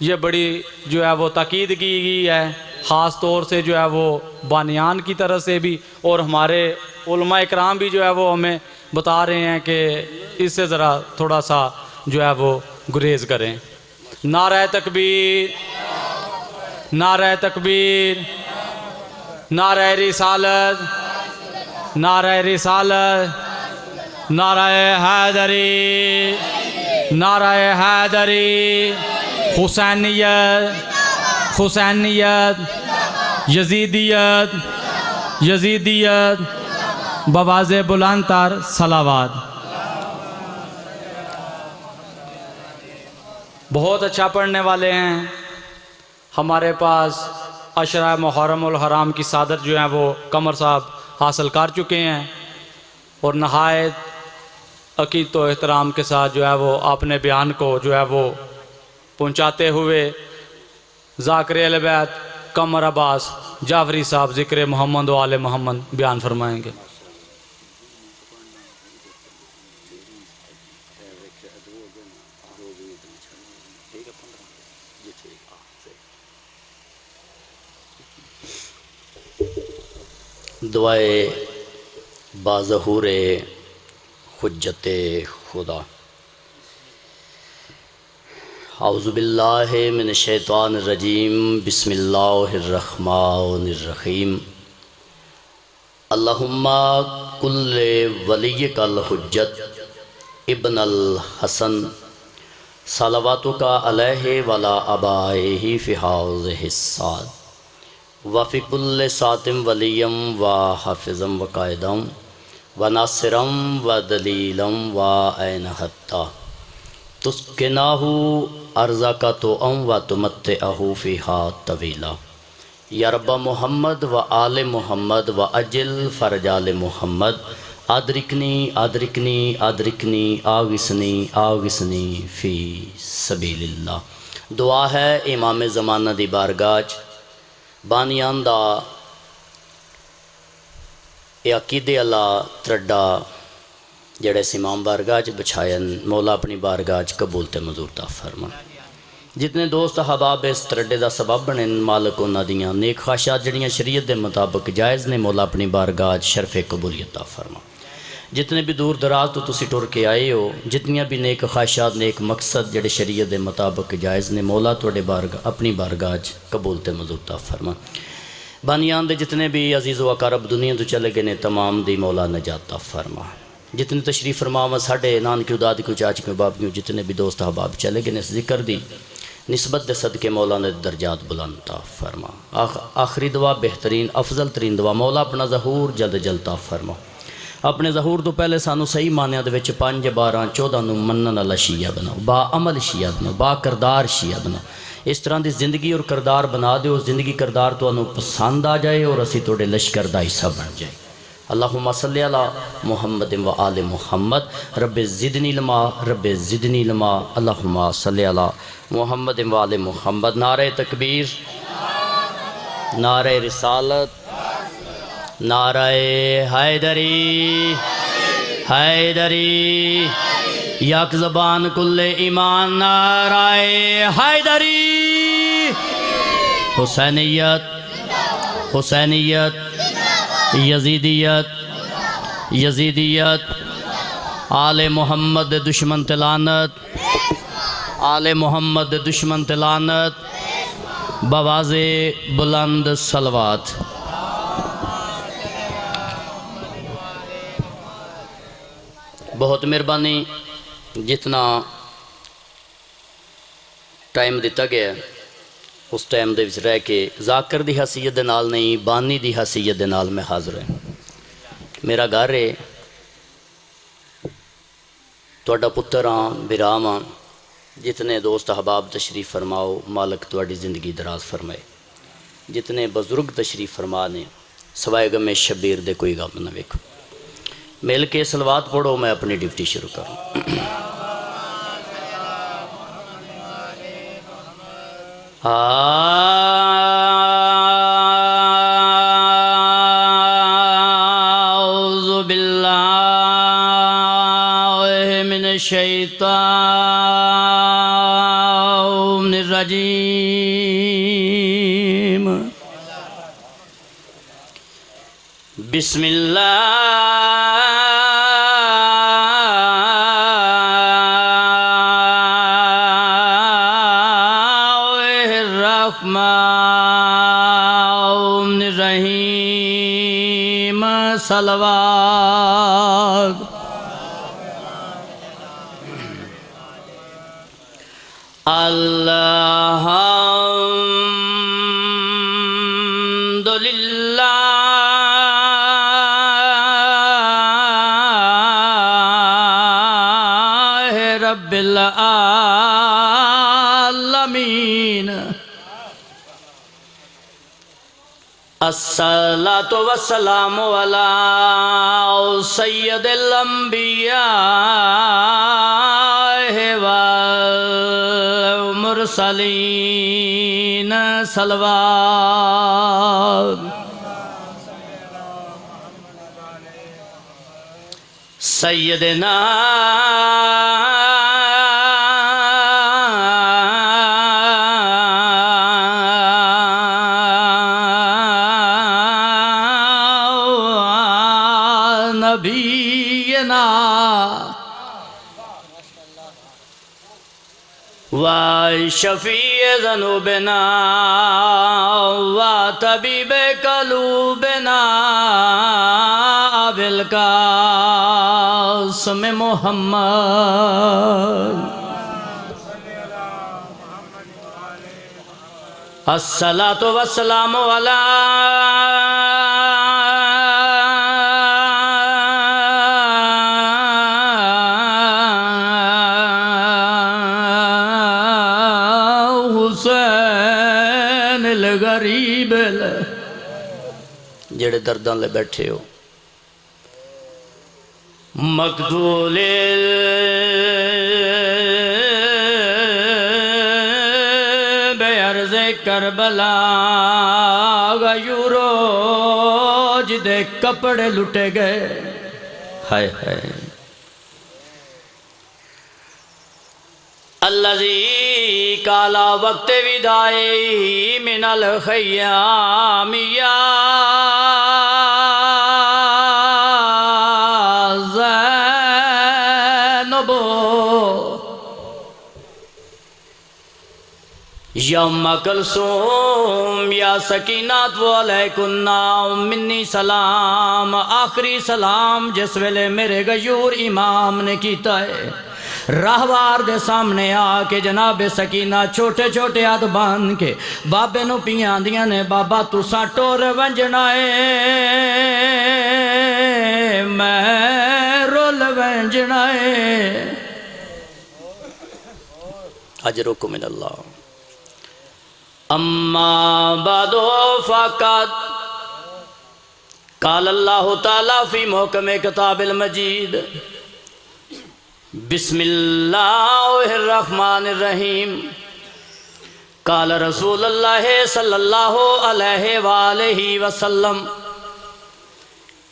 ये बड़ी जो है वो ताकीद की गई है, ख़ास तौर से जो है वो बानियान की तरफ से भी, और हमारे उलमा इकराम भी जो है वो हमें बता रहे हैं कि इससे ज़रा थोड़ा सा जो है वो गुरेज करें। नारे तकबीर, नारे तकबीर, नारे रिसालत, नारे रिसालत, नारे हैदरी, नारे हैदरी, हुसैनियत, हुसैनियत, यजीदियत, यजीदियत, बवाज़े बुलंद तर सलावात। बहुत अच्छा पढ़ने वाले हैं हमारे पास। अशरा मुहर्रम उल हराम की सादत जो है वो कमर साहब हासिल कर चुके हैं और नहायत अकीद तो एहतराम के साथ जो है वो अपने बयान को जो है वो पहुंचाते हुए जाकिर अहले बैत कमर अब्बास जाफरी साहब ज़िक्र मोहम्मद व आले मोहम्मद बयान फरमाएंगे। दुआए बाज़हूर हुज्जत खुदा। औज़ुबिल्लाहि मिनश्शैतानिर्रजीम, बिस्मिल्लाहिर्रहमानिर्रहीम। अल्लाहुम्मा कुल्ले वलिय्यकल हुज्जत इब्नल हसन सलावातुका अलैहि वला अबाइहि फी हाज़िहि साद वफ़ी कुल्ले सातिम वलियम व हाफिज़म व कायदम व नासिरम व दलीलम व ऐन हत्ता तुस्किनाहु अर्ज़ा का तो अम व तुमत्ते अहू फ़िहा तवीला। या रब्बा मोहम्मद व आले मोहम्मद व अजिल फ़रजाल मोहम्मद आदरिकनी आदरिकनी आदरिकनी आगिसनी आगिसनी फ़ी सबीलिल्लाह। दुआ है इमाम ज़माना दी बारगाह बानियान दा अकीदे अला त्रड्डा जड़े इमाम बारगाह बिछायन मौला अपनी बारगाह कबूल ते मंजूर ता फरमा। जितने दोस्त हबाब इस त्रड्डे का सबब बने मालक उन्हां दियां नेक ख्वाहिशात जड़ियाँ शरीयत के मुताबिक जायज़ ने मौला अपनी बारगाह शरफ़े कबूलियत ता फरमा। जितने भी दूर दराज तो तुसी टुर के आए हो, जितनियाँ भी नेक ख्वाहिशात नेक मकसद जड़े शरीयत के मुताबिक जायज़ ने मौला तुहाडे बारगाह अपनी बारगाह कबूल ते मंजूर ता फरमा। बानियान दे जितने भी अजीज़ व अकारब दुनिया तो चले गए ने तमाम दी मौला नजात ता फरमा। जितने तशरीफ़ फरमावा साढ़े नानकियों दादियों चाचियों बाबियों जितने भी दोस्त अहबाब चले गए ने जिक्र दी निस्बत दे सदके मौला ने दर्जात बुलंद ता फरमा। आखिरी दुआ बेहतरीन अफजल तरीन दुआ मौला अपना ज़हूर जल्द जल्द ता फरमा। अपने ज़हूर तो पहले सानू सही मानिया दे विच 5 12 14 नूं मनन वाला शिया बनाओ, बा अमल शिया बनाओ, बा करदार शिया बनाओ। इस तरह की जिंदगी और करदार बना दो जिंदगी करदार तुहानू पसंद आ जाए और असी तुहाडे लश्कर दा हिस्सा बन जाए। अल्लाहुम्मा सल्ली अला मुहम्मद व आले मुहम्मद रब्बे ज़िदनी इल्मा रब्बे ज़िदनी इल्मा। अल्लाहुम्मा सल्ली अला मुहम्मद व आले मुहम्मद। नारे तकबीर, नारे रिसालत, नारे हैदरी हैदरी यक ज़बान कुल्ले ईमान नाराए हैदरी। हुसैनियत हुसैनियत यजीदियत यजीदियत आले मोहम्मद दुश्मन तलानत आले मोहम्मद दुश्मन तलानत बवाज़े बुलंद सलवात। बहुत मेहरबानी। जितना टाइम दिता गया उस टाइम दे विच रह के जाकर दी हसीयत दे नाल नहीं बानी दी हसीयत दे नाल मैं हाज़र है। मेरा घर है, तुहाडा पुत्र हाँ, बिराम हाँ। जितने दोस्त अहबाब तशरीफ़ फरमाओ, मालक तुहाडी ज़िंदगी दराज फरमाए। जितने बजुर्ग तशरीफ़ फरमा ने सवाए गमे शबीर दे कोई गम न वेखो। मिल के सलवात पढ़ो, मैं अपनी ड्यूटी शुरू करूँ। आऊज़ु बिल्लाहि मिनश शैतानिर रजीम। बिस्मिल्लाहिर्रहमानिर्रहीम। सलवात। अल्हम्दुलिल्लाह रब्बिल आलमीन। अस्सलातु वस्सलामु अला सय्यदिल अंबिया वल मुरसलीन। सलवात। सय्यदना नबीना व शफीए ज़ुनूबिना व तबीबे कलूबिना अबिल कासिम मुहम्मद। अस्सलातु वस्सलामु अला गरीब जेड़े दर्दां ले बैठे हो। मकदूले बेअर्ज़े करबला गयूरो जिदे कपड़े लुटे गए। हाय हाय। अल्लज़ी काला वक्त विदाए मिनल खय्यामिया ज़ैनबो यौम कलसूम या सकीनात वलैकुन्ना मिन्नी सलाम। आखिरी सलाम जिस वेले मेरे गयूर इमाम ने कीता है राहवार दे सामने आके जनाबे सकीना छोटे छोटे हाथ बांध के बाबे नू पियां आंदियां ने, बाबा तुसा टोर वंजना है मैं रोल वंजना है। अजरुकुम मिनल्लाह। अम्मा बादो फ़क़त क़ाल अल्लाहु तआला फ़ी मुहकमे किताबिल मजीद। बिस्मिल्लाहिर्रहमानिर्रहीम। काल रसूलुल्लाह सल्लल्लाहु अलैहि वसल्लम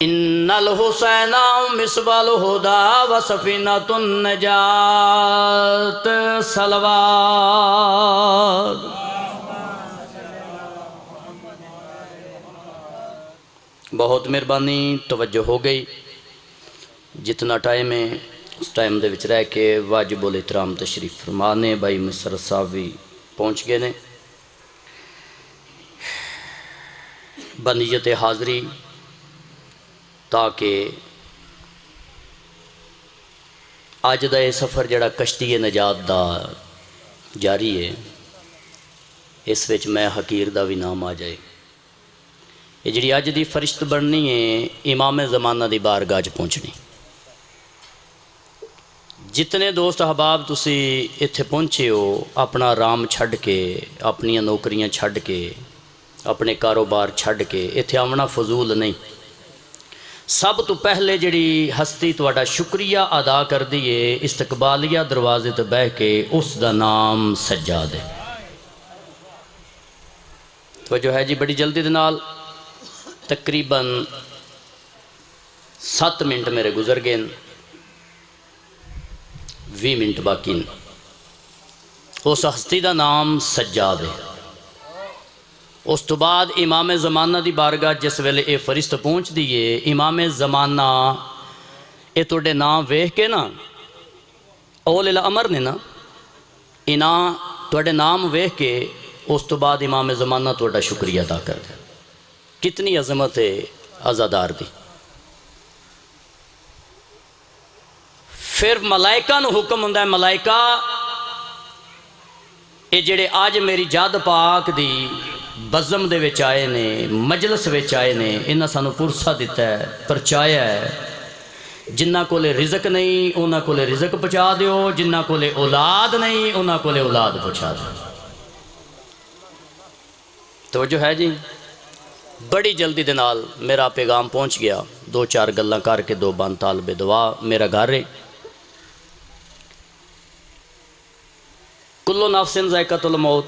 इन्नल हुसैना मिसबाल हुदा व सफीनतुन नजात सलवात। बहुत मेहरबानी, तवज्जो हो गई। जितना टाइम है उस टाइम दे विच रह के वाजिबुल इहतराम तशरीफ फरमा ने। भाई मिसर साहब भी पहुँच गए ने। बनीयत हाज़री ताकि अज का यह सफ़र जड़ा कश्ती नजात दा जारी है, इस विच मैं हकीर दा भी नाम आ जाए। ये जी अज की फरिश्त बननी है इमाम ज़माना की बारगाह च पहुँचनी। जितने दोस्त अहबाब तुसी इत्थे पहुँचे हो, अपना आराम छड्ड के, अपनियां नौकरियां छड्ड के, अपने कारोबार छड्ड के इत्थे आना फजूल नहीं। सब तो पहले जिहड़ी हस्ती तुहाडा शुक्रिया अदा कर दी है इस्तकबालिया दरवाजे ते बह के, उसका नाम सज्जाद है। तो जो है जी बड़ी जल्दी दे नाल तकरीबन 7 मिनट मेरे गुजर गए, 20 मिनट बाकी। उस हस्ती का नाम सज्जाद है। उस तो बाद इमाम ज़माना की बारगाह जिस वेले ये फरिश्त पहुँचती है, इमाम ज़माना ये तुहाडे नाम वेख के ना, औल अमर ने ना, इना तुहाडे नाम वेख के उस तो बाद इमाम ज़माना तुहाडा शुक्रिया अदा कर दे। कितनी अजमत है आज़ादार दी। फिर मलाइका नूं हुक्म हुंदा है, मलाइका ये जिहड़े अज मेरी जद पाक दी बज़म दे विच आए ने, मजलस विच आए ने, इन्हां सानू पुरसा दिता है, परचाया है। जिन्हां कोले रिज़क नहीं उन्हां कोले रिज़क पहुँचा दिओ, जिन्हां कोले औलाद नहीं उन्हां कोले औलाद पहुँचा दो। तो जो है जी बड़ी जल्दी दे नाल मेरा पैगाम पहुँच गया। 2-4 गल्लां करके 2 बंद तालबे दुआ मेरा घर है। कुल्लो नफ्सिन ज़ायक़तुल मौत।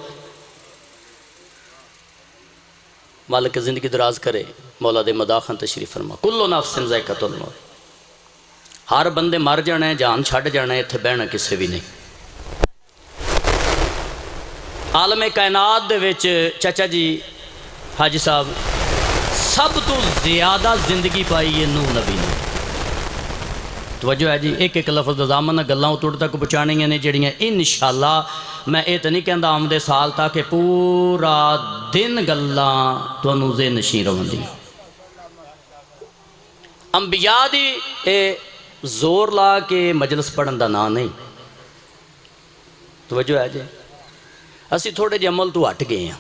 मालिक ज़िंदगी दराज करे, मौला दे मदाखन तशरीफ फरमा। कुल्लो नफ्सिन ज़ायक़तुल मौत। हर बंदे मर जाना है, जान छड्ड जाना है, इत्थे बहना किसे भी नहीं। आलमे कायनात दे विच चाचा जी हाजी साहब सब तो ज़्यादा जिंदगी पाई है नूह नबी ने। तवज्जो है जी, एक एक लफ्ज़ दामन गल्लां तुहाडे तक पहुँचाणियां ने जिहड़ियां इंशाअल्लाह मैं ये तो नहीं कहता आमदे साल तक पूरा दिन गल्लां तुहानूं ज़हन नशीं रवंदियां। अंबिया दी जोर ला के मजलिस पढ़न का नाम नहीं। तवज्जो है जी, असी थोड़े जे अमल तो हट गए हैं,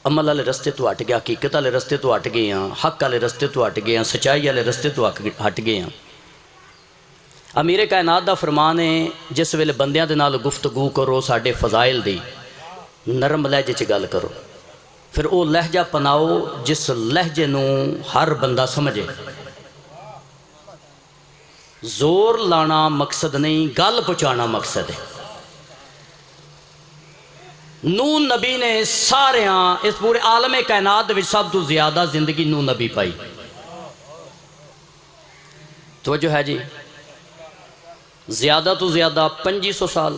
अमल वाले रस्ते तो हट गया, हकीकत वाले रस्ते तो हट गए हैं, हक वाले रस्ते तो हट गए हैं, सच्चाई वाले रस्ते तो हट गए हैं। अमीर कायनात का फरमान है, जिस वेले बंदियां दे नाल गुफ्तगू करो साडे फजाइल दी, नरम लहजे च गल करो। फिर वो लहजा अपनाओ जिस लहजे नूं हर बंदा समझे। जोर लाना मकसद नहीं, गल पहुँचाना मकसद है। नूह नबी ने सारियां इस पूरे आलमे कायनात विच सब तो ज्यादा जिंदगी नूह नबी पाई। तो जो है जी ज्यादा तो ज्यादा 2500 साल,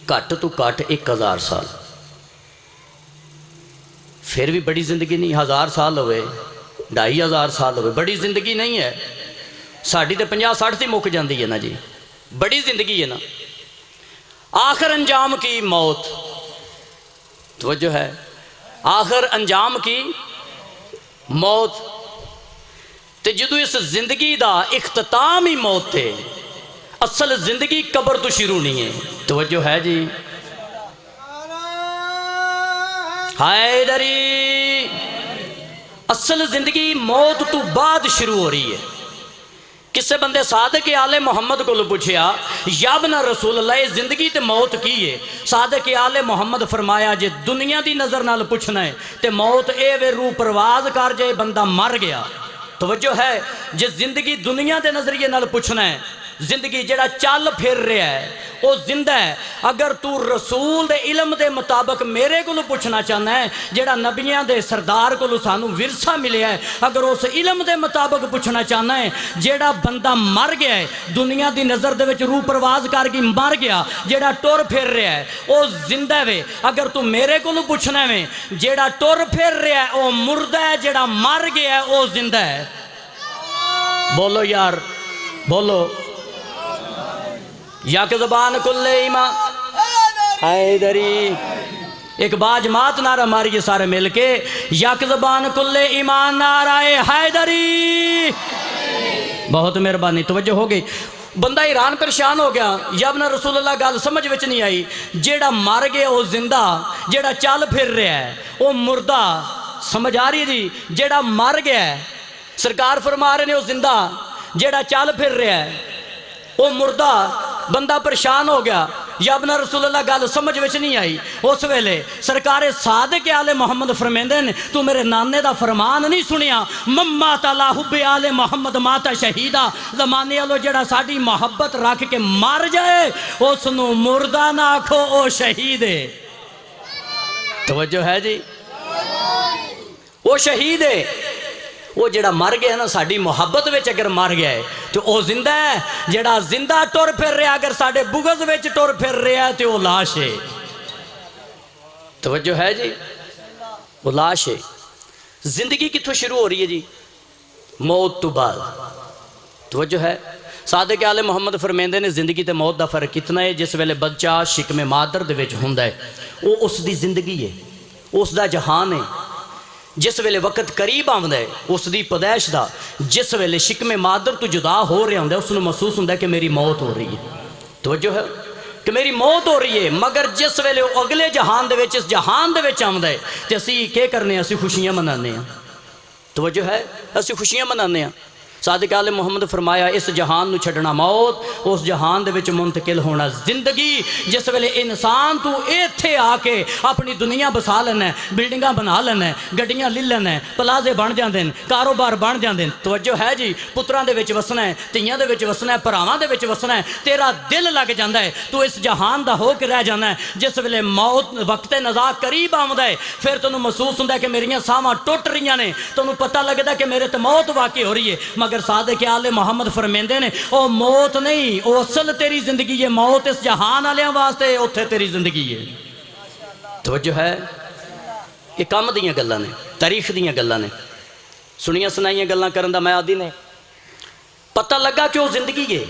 घट तो घट 1000 साल। फिर भी बड़ी जिंदगी नहीं। 1000 साल होवे, 2500 साल होवे, बड़ी जिंदगी नहीं है। साड़ी तो 50-60 से मुक जाती है ना जी, बड़ी जिंदगी है ना। आखिर अंजाम की मौत। तो जो है आखिर अंजाम की मौत। तो जो इस जिंदगी का इख्तिताम ही मौत थे, असल जिंदगी कब्र तो शुरू नहीं है। तो जो है जी हैदरी, असल जिंदगी मौत तो बाद शुरू हो रही है। किसी बंदे सादक आले मुहम्मद को पूछया, याबना रसूल अल्लाह जिंदगी ते मौत की है? सादक आले मुहम्मद फरमाया, जे दुनिया की नज़र नाल पुछना है तो मौत ए वे रूह परवाज कर जाए, बंदा मर गया। तवज्जो है, जे जिंदगी दुनिया के नज़रिए नाल पुछना है जिंदगी जेड़ा चल फिर रहा है वो जिंदा है। अगर तू रसूल दे इलम दे मुताबिक मेरे को पुछना चाहना है, जेड़ा नबियां दे सरदार को सानू विरसा मिलिया है, अगर उस इलम दे मुताबिक पुछना चाहना है, जेड़ा बंदा मर गया है, दुनिया की नज़र दे विच रूह परवाज करके मर गया, जेड़ा टुर फिर रहा है वो जिंदा वे। अगर तू मेरे को पुछना है जेड़ा टुर फिर रहा है वो मुर्दा है, जेड़ा मर गया है वो जिंदा है। बोलो यार बोलो। यक ज़बान कुल्ले ईमान हैदरी, एक बाज मात नारा मारिए सारे मिलके, यक ज़बान कुल्ले ईमान नाराए हैदरी। बहुत मेहरबानी, तवज्जो हो गई। बंदा हैरान परेशान हो गया, जब ना रसूलुल्लाह गल समझ विच नहीं आई। जेड़ा मर गया वो जिंदा, जेड़ा चल फिर रहा है वो मुर्दा। समझ आ रही है जी? जेड़ा मर गया है सरकार फरमा रहे ने वो जिंदा, जेड़ा चल फिर रहा है वो मुर्दा। बंदा परेशान हो गया, जब ना रसूलुल्लाह गल समझ विच नहीं आई। उस वेले सरकारे सादिक आले मोहम्मद फरमांदे ने, तू मेरे नाने दा फरमान नहीं सुनिया, मम्मा तला हुब्बे आले मोहम्मद माता शहीदा। जमाने वालों जेड़ा साडी मोहब्बत रख के मर जाए उसनू मुर्दा ना आखो, ओ शहीद है। तवज्जो है जी? वो शहीद है। वो जेड़ा मर गया ना साड़ी मुहब्बत विच अगर मर गया है तो वह जिंदा है। जेड़ा जिंदा टुर फिर रहा अगर साडे बुगज विच टुर फिर रहा है तो वह लाश है। तवज्जो है जी? वो लाश है। जिंदगी कित्थों शुरू हो रही है जी? मौत तो बाद। तवज्जो है? सादिक आले मोहम्मद फरमांदे ने जिंदगी ते मौत दा फर्क कितना है। जिस वेले बच्चा शिकमे मादर दे विच हुंदा है वो उसकी जिंदगी है, उसका जहान है। जिस वेले वक्त करीब आंदा है उसकी पैदाइश का, जिस वेले शिकमे मादर तो जुदा हो रहा होंगे उसनूं महसूस होंदा है कि मेरी मौत हो रही है। तवज्जो है कि मेरी मौत हो रही है। मगर जिस वेले वो अगले जहान दे विच, इस जहान दे विच आंदा है तो असीं के करने, असीं खुशियां मनाने हैं। तवज्जो है? असीं खुशियां मनाने हैं। सादिक आले मोहम्मद फरमाया इस जहान नूं छड्डना मौत, उस जहान दे विच मुंतकिल होना जिंदगी। जिस वेले इंसान तू इत्थे आके अपनी दुनिया बसा लैना, बिल्डिंगां बना लैना, गड्डियां ले लैना, प्लाजे बन जाते हैं, कारोबार बन जाते हैं। तवज्जो है जी? पुत्रां दे विच वसना है, धीआं दे विच वसना है, भरावां दे विच वसना है, तेरा दिल लग जाता है, तू इस जहान दा हो के रह जाना है। जिस वेले मौत वक्त नज़ा करीब आउंदा है फिर तैनूं महसूस होंदा है कि मेरियां साहां टुट रही ने, तैनूं पता लगदा कि मेरे ते मौत वाकई हो रही है। मगर सादिक आले मोहम्मद फरमांदे ने ओ मौत नहीं, ओ असल तेरी जिंदगी है। मौत इस जहान वालियां वास्ते, उत्थे तेरी जिंदगी है। तवज्जो है? ये कम दीयां गल्लां ने, तारीख दीयां गल्लां ने, सुनियां सुनाइयां गल्लां करन दा मैं आदी ने। पता लगा कि वो जिंदगी है,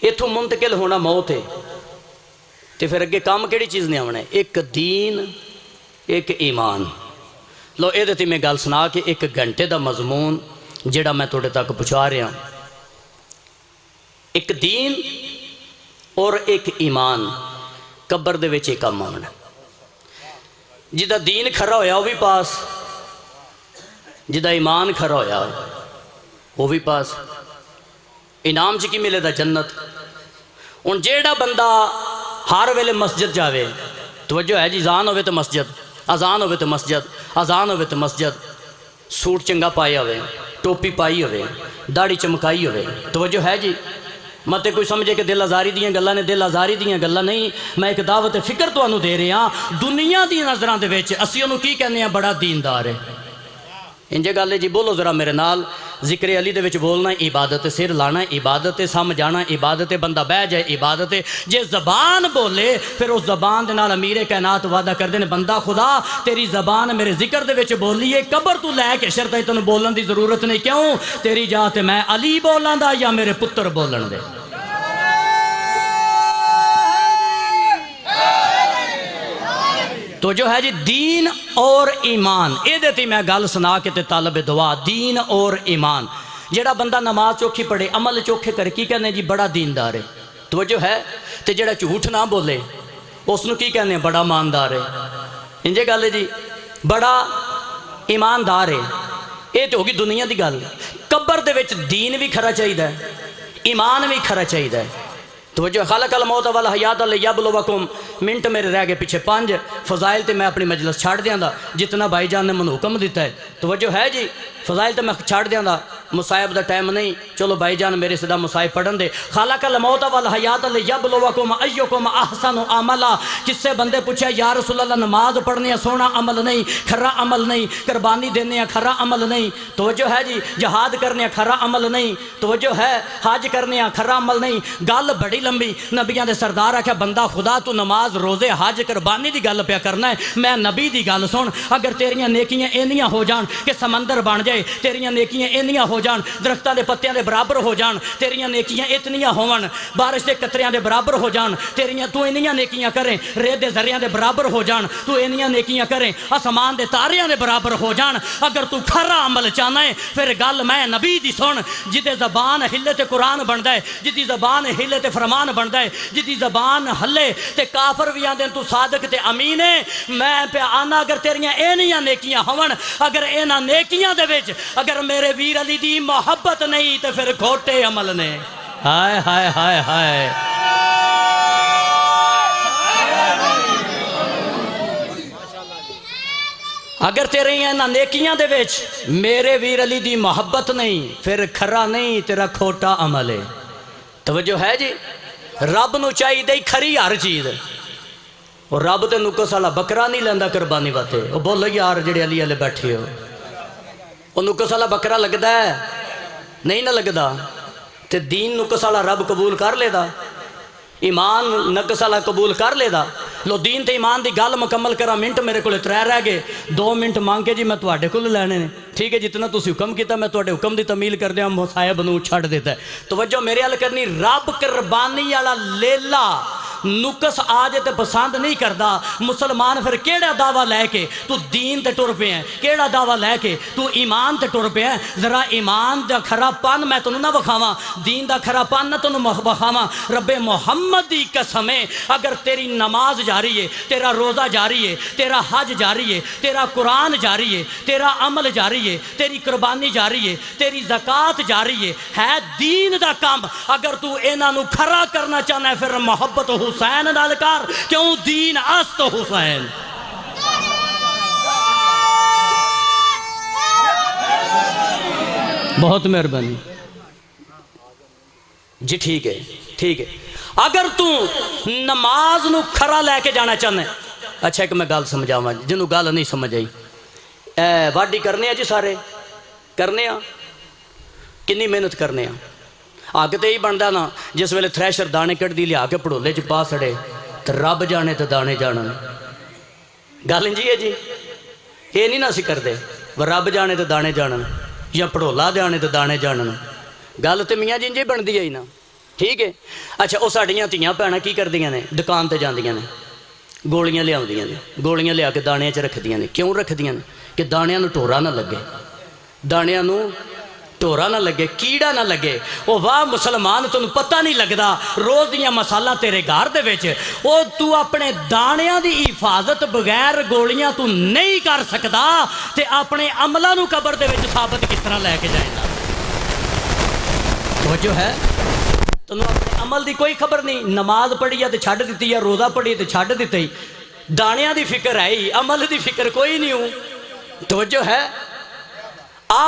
इथों मुंतकिल होना मौत है। तो फिर अगे काम किहड़ी चीज़ ने आना है? एक दीन, एक ईमान। लो ये ते मैं गल सुना के एक घंटे का मजमून जेड़ा मैं तुहाडे तक पहुँचा रहा, एक दीन और एक ईमान कब्र दे विच काम आना। जिदा दीन खरा होया वो भी पास, जिदा ईमान खरा होया वो भी पास। इनाम च की मिलेगा? जन्नत। हुण जेड़ा बंदा हर वेले मस्जिद जावे, तवज्जो है जी? अजान होवे तो मस्जिद, अजान होवे तो मस्जिद, अजान होवे तो मस्जिद, सूट चंगा पाया होवे, टोपी पाई होवे, दाढ़ी चमकाई होवे। तवज्जो है जी? मत कोई समझे कि दिल आज़ारी दियां गल्लां ने, दिल आज़ारी दियां गल्लां नहीं। मैं एक दावत फिक्र तुहानूं दे रहा। दुनिया दी नज़रां दे विच असीं उहनूं की कहने आ? बड़ा दीनदार है। इंजे गल है जी? बोलो जरा मेरे नाल। जिक्र अली दे विच बोलना इबादत, सिर लाना इबादत, सम जाना इबादत, बंदा बह जाए इबादत। जे जबान बोले फिर उस जबान दे नाल अमीरे कायनात वादा करते हैं, बंदा खुदा तेरी जबान मेरे जिक्र दे विच बोली है, कबर तू लैके शरत है तेन बोलन की जरूरत नहीं। क्यों? तेरी जात मैं अली बोलां दा या मेरे पुत्र बोलन दे। तो जो है जी दीन और ईमान, ये मैं गल सुना के ते तालब दुआ। दीन और ईमान, जेड़ा बंदा नमाज चौखी पढ़े, अमल चौखे करे, की कहने जी? बड़ा दीनदार है। तो जो है तो जेड़ा झूठ ना बोले उसनों की कहने? बड़ा ईमानदार है। इंजे गल है जी? बड़ा ईमानदार है। ये तो होगी दुनिया की गल। कब्र दे विच दीन भी खरा चाहिए, ईमान भी खरा चाहिए। तो जो खालकल मौत वाल हयात यबलुवकुम, मिनट मेरे रह गए पीछे 5 फजाइल तो मैं अपनी मजलिस छड़ दियांदा जितना भाईजान ने मैनूं हुक्म दिता है। तो जो है जी फजाइल तो मैं छड़ दियांदा। मुसाहिब दा टाइम नहीं, चलो भाईजान मेरे सदा मुसाहिब पढ़न दे। खालकल मौत वल हयात लियबलुवकुम अय्युकुम अहसनु अमला। किससे बंदे पूछा या रसूल अल्लाह नमाज पढ़ने सोना अमल नहीं, खरा अमल नहीं, कुर्बानी देने खरा अमल नहीं, तवज्जो है जी, जहाद करने खरा अमल नहीं, तवज्जो है, हज करने खरा अमल नहीं। गल बड़ी लंबी, नबियां दे सरदार आख्या बंदा खुदा तू नमाज रोजे हज कुर्बानी दी गल पिया करना है, मैं नबी दी गल सुन। अगर तेरियां नेकियां इन्नियां हो जान कि समंदर बन जाए, तेरियां नेकियां इन्नियां हो जान दरख्तां दे पत्तियां दे बराबर हो जान, तेरियां नेकियां इतनियां होवन बारिश के कतरियां दे बराबर हो जान, तेरियां तू इन्नियां नेकियां करें रेत दे जरियां दे बराबर हो जान, तू इन्नियां नेकियां करें आसमान दे तारियां दे बराबर हो जान। अगर तू खरा अमल चाहना है फिर गल मैं नबी दी सुन। जिदे जबान हिले ते कुरान बनता है, जिदी जबान हिले ते फरमान बनता है, जिदी जबान हले ते काफर भी आंदे तू सादक ते अमीन है। मैं पे आना अगर तेरियां इन्नियां नेकियां होवन, अगर इन्हां नेकियां दे विच अगर मेरे वीर अली दी मोहब्बत नहीं तो फिर खोटे अमल ने। हाय हाय हाय हाय। अगर तेरे इन्हां नेकियां दे विच मेरे वीर अली दी मोहब्बत नहीं फिर खरा नहीं, तेरा खोटा अमल है। तवज्जो है जी, रब नूं चाहिए खरी हर चीज़, और रब ते नुकस वाला बकरा नहीं लैंदा कुर्बानी वास्ते। वो बोलो यार जेड़े अली वाले बैठे हो, वो नुकस वाला बकरा लगता है नहीं ना लगता, तो दीन नुकस वाला रब कबूल कर लेदा, ईमान नकस वाला कबूल कर लेदा। लो दीन ते ईमान की गल मुकम्मल करा, मिनट मेरे को 3 रह गए, 2 मिनट मांग के जी मैं तुहाडे कोल लैने ने, ठीक है। जितना तुसी हुक्म किया मैं तुहाडे हुक्म की तमील कर दिया, मुसाहिब नूं छड्ड दिता है। तवज्जो मेरे अल करनी, रब कुर्बानी वाला लेला नुकस आ जाए तो पसंद नहीं करता। मुसलमान फिर केड़ा दावा लैके तू दीन ते टुर पे है, केड़ा दावा लैके तू ईमान ते टुर पे है। जरा ईमान दा खरापन मैं तेनू ना विखावा, दीन दा खरापन ना तेनू विखावा। रब्बे मुहम्मद दी कसम है, अगर तेरी नमाज जारी है, तेरा रोज़ा जारी है, तेरा हज जारी है, तेरा कुरान जारी है, तेरा अमल जारी है, तेरी कुर्बानी जारी है, तेरी ज़कात जारी है दीन दा काम। अगर तू इन्हां नू खरा करना चाहना है फिर मोहब्बत हुसैन नाल कर, क्यों दीन अस्त हुसैन। बहुत मेहरबानी जी, ठीक है ठीक है। अगर तू नमाज नू खरा लैके जाना चाहना, अच्छा एक मैं गल समझावा जिन्हों गल नहीं समझ आई। वाडी करने जी, सारे करने कितनी मेहनत करने। अग तो यही बनता ना जिस वेले थ्रैशर दाने कटदी लिया के पड़ोले च पा सड़े तो रब जाने तो दाने जानन। गल जी है जी, ये नहीं ना असी करते, रब जाने तो दाने जानन या पड़ोला जाने तो दाने जानन। गल तो मियाँ जी इंज बनती है ना, ठीक है। अच्छा वो साड़ियाँ धियाँ भैणां की करदियां ने, दुकान पर जांदियां ने, गोलियां लियाउंदियां ने, गोलियां लिया के दाणियां च रखदियां ने। क्यों रखदियां ने? कि दाणियां नूं टोरा ना लगे, दाणियां नूं टोरा ना लगे, कीड़ा ना लगे। वो वाह मुसलमान तेनू पता नहीं लगता, रोज़ दियां मसाला तेरे घर दे विच, वो तू अपने दाणियां दी हिफाजत बगैर गोलियां तू नहीं कर सकता, ते अपने अमलां नूं कबर दे विच साबित किस तरह लैके जाएगा। तो जो है तेनू अपने अमल की कोई खबर नहीं। नमाज पढ़ी है तो छड्ड दित्ती है, रोज़ा पढ़ी तो छड्ड दित्ता ही, दाणियां दी फिक्र है ही, अमल की फिक्र कोई नहीं हो। तो जो है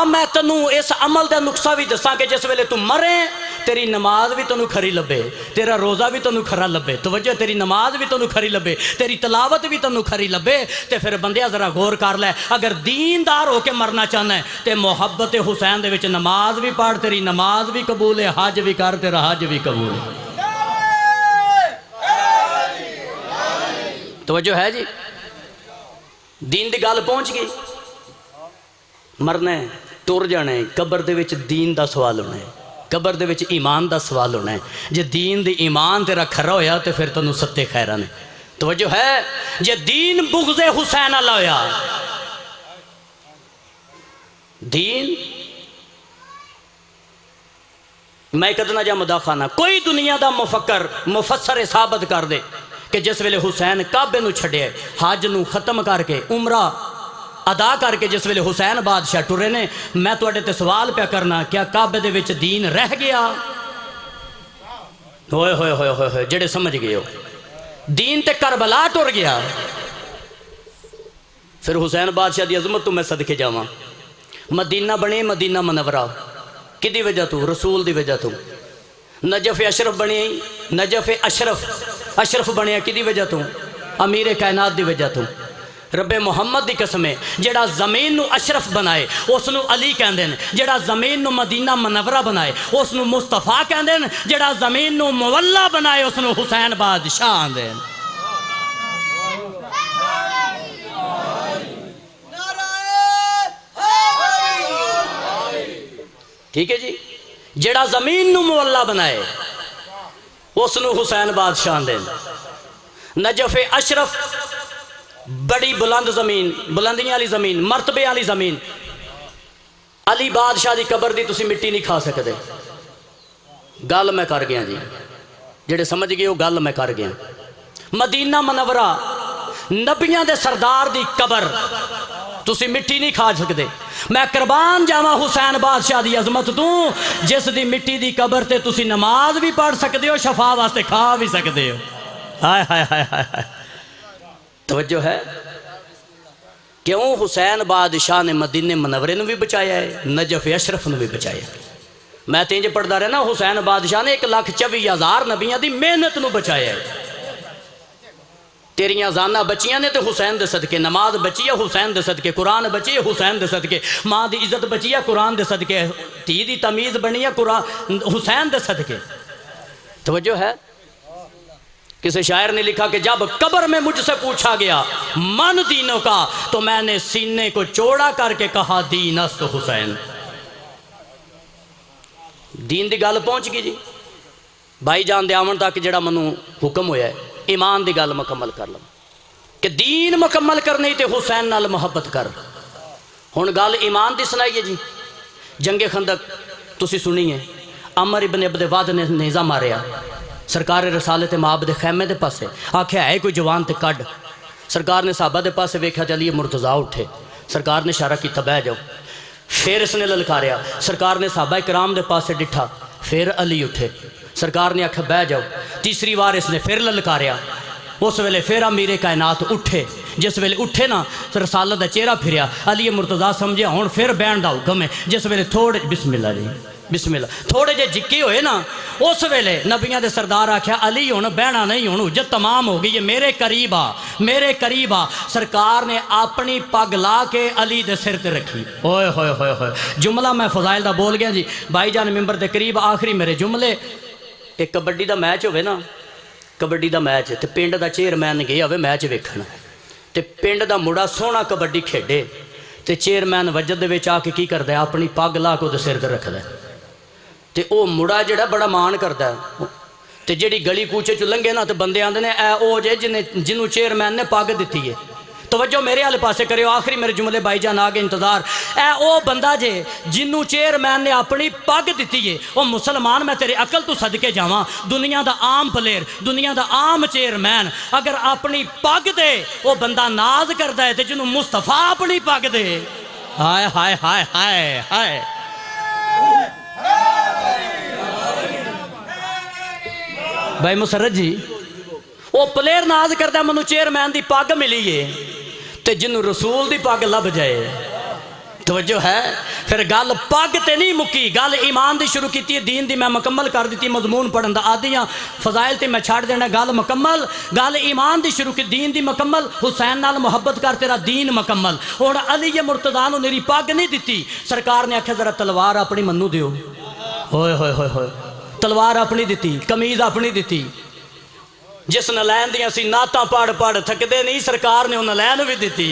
मैं तेनू इस अमल का नुकसा भी दसा कि जिस वेले तू मरे तेरी नमाज भी तेनू खरी लभे, तेरा रोज़ा भी तेनू खरा लभे, तवज्जो तेरी नमाज भी तेनू खरी लभे, तेरी तलावत भी तेनू खरी लभे। तो फिर बंदिया जरा गौर कर लै, अगर दीनदार होके मरना चाहना है तो मुहब्बत हुसैन दे विच नमाज भी पढ़, तेरी नमाज भी कबूल है, हज भी कर, तेरा हज भी कबूल है। तवज्जो है जी, दीन की गल पहुँच गई। मरना है, टुर जाना है, कबर दे विच दीन का सवाल होना है, कबर दे विच ईमान का सवाल होना है। जे दीन दी ईमान तेरा खरा होया तो फिर तेनू सत्ते खैरा ने। तवज्जो है, जे दीन बुग़्ज़े हुसैन वाला होया, दीन मैं कदना जा मुदाखाना, कोई दुनिया का मुफक्कर मुफस्सर साबित कर दे कि जिस वेले हुसैन काबे नू छड्डिया, हज नू खत्म करके उमरा अदा करके जिस वेले हुसैन बादशाह टुरे ने, मैं तुहाडे ते सवाल पे करना, क्या काबे दे विच दीन रह गया? होए होए होए होए होए, जेड़े समझ गए हो, दीन ते करबला टुर गया। फिर हुसैन बादशाह की अजमत तो मैं सदके जावां, मदीना बने मदीना मनवरा, किदी वजह तू? रसूल दी वजह तू। नजफ अशरफ बने, नजफ अशरफ बने किदी वजह तू? अमीर कायनात दी वजह तू। रब्बे मुहम्मद दी कसम है, जेड़ा जमीन नू अशरफ बनाए उसनू अली कहंदे हैं, जेड़ा जमीन नू मदीना मनवरा बनाए उसनू मुस्तफा कहंदे हैं, जेड़ा जमीन नू मुवल्ला बनाए उसनू हुसैन बादशाह आंदे हैं। ठीक है जी, जेड़ा जमीन नू मुवल्ला बनाए उसनू हुसैन बादशाह आंदे हैं। नजफ अशरफ बड़ी बुलंद जमीन, बुलंदियां वाली जमीन, मरतबे वाली जमीन। अली बादशाह की कबर की तुसी मिट्टी नहीं खा सकते। गल मैं कर गया जी, जेड़े समझ गए वो गल मैं कर गया। मदीना मनवरा नबियां दे सरदार की कबर तुसी मिट्टी नहीं खा सकते। मैं कुर्बान जावा हुसैन बादशाह की अजमत तू, जिस दी मिट्टी की कबर ते तुसी नमाज भी पढ़ सकते हो, शफा वास्ते खा भी सकते हो। हाय हाय हाय हाय हाय, तवज्जो है? क्यों? हुसैन बादशाह ने मदीने मनवरे भी बचाया है, नजफ अशरफ भी बचाया। मैं तेज पढ़ता रहा ना, हुसैन बादशाह ने 1,24,000 नबियां की मेहनत को बचाया है। तेरियां जाना बचियां ने तो हुसैन दे सदके, नमाज बची है हुसैन दे सदके, कुरान बची है हुसैन दे सदके, माँ की इज्जत बची है कुरान दे सदके, धी की तमीज़ बनी है कुरान हुसैन दे सदके। तवज्जो है? किसी शायर ने लिखा कि जब कब्र में मुझसे पूछा गया मन दीनों का, तो मैंने सीने को चौड़ा करके कहा दीन अस्त हुसैन। दीन की गल पहुंच गई जी। भाई जान दे आवन तक जेड़ा मनु हुक्म होया है, ईमान की गल मुकम्मल कर लो कि दीन मुकम्मल करनी तो हुसैन नाल मुहब्बत कर। हुण गल ईमान की सुनाई है जी। जंगे खंदक तुसी सुनी है, अमर इब्न अब्द वद ने नेज़ा मारिया, सरकार रसाले ते माब दे खैमे दे पासे आख्या है कोई जवान ते कड। सरकार ने साहबा दे पासे वेख्या, चलिए मुर्तज़ा उठे। सरकार ने इशारा किया बह जाओ। फिर इसने ललकारिया, सरकार ने साहबा इकराम दे पासे डिठा, फिर अली उठे। सरकार ने आख्या बह जाओ। तीसरी बार इसने फिर ललकारिया, उस वेले फिर अमीर कायनात उठे। जिस वेले उठे ना रसालत का चेहरा फिरिया, अली मुर्तज़ा समझिया हुण फिर बहन का हुक्म है। जिस वेले थोड़े बिस्मिल्लाह जी बिस्मिल्लाह थोड़े जे जिक्के होए ना, उस वेले नबियां दे सरदार आख्या अली हुण बहना नहीं, हुण हुज्जत तमाम हो गई है, मेरे करीब आ, मेरे करीब आ। सरकार ने अपनी पग ला के अली दे सिर ते रखी। ओए होए होए होए, जुमला मैं फजाइल दा बोल गया जी। भाईजान मिंबर दे करीब आखिरी मेरे जुमले। एक कबड्डी का मैच होवे ना, कबड्डी का मैच तो पिंड का चेयरमैन गया होवे मैच वेखण, तो पिंड का मुड़ा सोहना कबड्डी खेडे, तो चेयरमैन वजद दे विच आके की करदा, अपनी पग ला के उहदे सिर ते रखदा, तो वह मुड़ा जिहड़ा बड़ा मान करदा। तो जिहड़ी गली कूचे चो लंघे ना, तो बंदे आंदे ने ऐ ओ जे जिन्हों चेयरमैन ने पग दित्ती है। तवज्जो मेरे आले पासे करियो, आखिरी मेरे जुमले भाईजान आ गए इंतजार। ऐ ओ बंदा जे जिन्हों चेयरमैन ने अपनी पग दित्ती है, वह मुसलमान मैं तेरे अकल तो सदके जावां, दुनिया का आम प्लेयर, दुनिया का आम चेयरमैन अगर अपनी पग दे वो बंदा नाज करता है, तो जिन्हों मुस्तफा अपनी पग दे, हाय हाय हाय हाय हाय। भाई मुसरत जी, वो प्लेयर नाज करता है, मैनू चेयरमैन की पग मिली है, तो जिन्हों रसूल की पग लभ जाए। तवज्जो है? फिर गल पग ते नहीं मुक्की, गल ईमान की शुरू की, दीन की मैं मुकम्मल कर दी। मजमून पढ़न का आदि हाँ, फजाइल ते मैं छड़ देना, गल मुकम्मल। गल ईमान की शुरू की, दीन की मुकम्मल। हुसैन नाल मुहब्बत कर, तेरा दीन मुकम्मल। हुण अली मुर्तज़ा नूं मेरी पग नहीं दी। सरकार ने आख्या जरा तलवार अपनी मन्नू दिओ। होए होए होए होए, तलवार अपनी दी, कमीज अपनी दी। जिस नलैन दियां सी नातां पढ़ पढ़ थकदे नहीं, सरकार ने उह नलैन भी दी।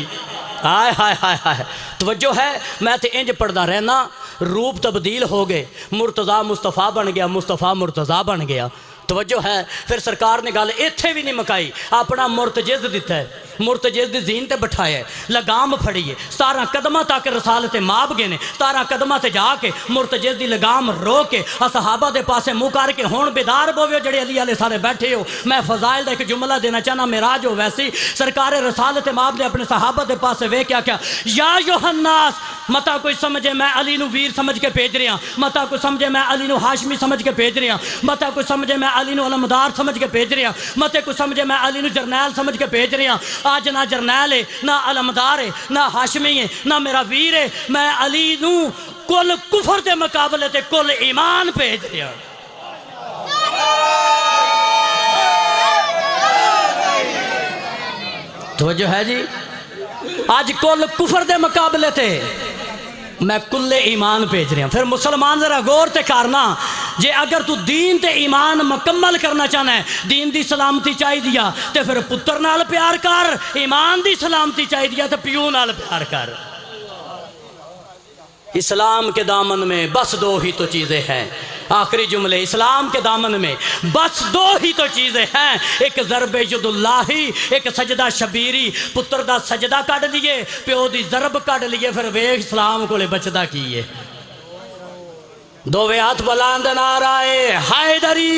हाय हाय हाय हाय। तवज्जो है? मैं तो इंज पढ़ता रहना, रूप तब्दील हो गए, मुर्तज़ा मुस्तफ़ा बन गया, मुस्तफ़ा मुर्तज़ा बन गया। तवज्जो है? फिर सरकार ने गल इत्थे भी नहीं मुकाई, अपना मुर्तजिज़ दिता है, मुर्तजिज़ दी जीन ते बिठाया है, लगाम फड़ी है, 17 कदमां तक रसाल ते माप गए ने, 17 कदमां ते जाके मुर्तजिज़ दी लगाम रोक के असहाबा दे पासे मुँह करके हुण बेदार बोवियो जेड़े अली वाले सारे बैठे हो। मैं फजाइल दा एक जुमला देना चाहना, मेराज हो वैसी। सरकार रसाल ते माप ने अपने सहाबा दे पासे वेख के आख्या, या यूहन्नास, मता कोई समझे मैं अली नू वीर समझ के भेज रहा, मता कोई समझे मैं अली नू हाशमी समझ के भेज रहा, मता कोई समझे मैं अली नूं अलमदार समझ के भेज रहा, मते कोई समझे मैं अली नूं जरनैल समझ के भेज रहा। अज ना जरनैल है, ना अलमदार है, ना हाशमी है, ना मेरा वीर है। मैं अली नूं कुल कुफर के मुकाबले ते कुल ईमान भेज रहा। तो जो है जी, अज कुल कुफर के मुकाबले ते मैं कुल्ले ईमान भेज रहा। फिर मुसलमान जरा गौर ते करना, जे अगर तू दीन ते ईमान मुकम्मल करना चाहना है, दीन दी सलामती चाहिए तो फिर पुत्र नाल प्यार कर, ईमान दी सलामती चाहिए तो प्यू नाल प्यार कर। इस्लाम के दामन में बस दो ही तो चीज़ें हैं, आखिरी जुमले, इस्लाम के दामन में बस दो ही तो चीज़ें हैं, एक ज़रब युदुल्लाही, एक सजदा शबीरी। पुत्र दा सजदा कढ़ लिए, प्यो दी ज़रब कढ़ लिए, फिर वेख इस्लाम को बचदा की है। दोवे हाथ बुलंद नाराए हैदरी।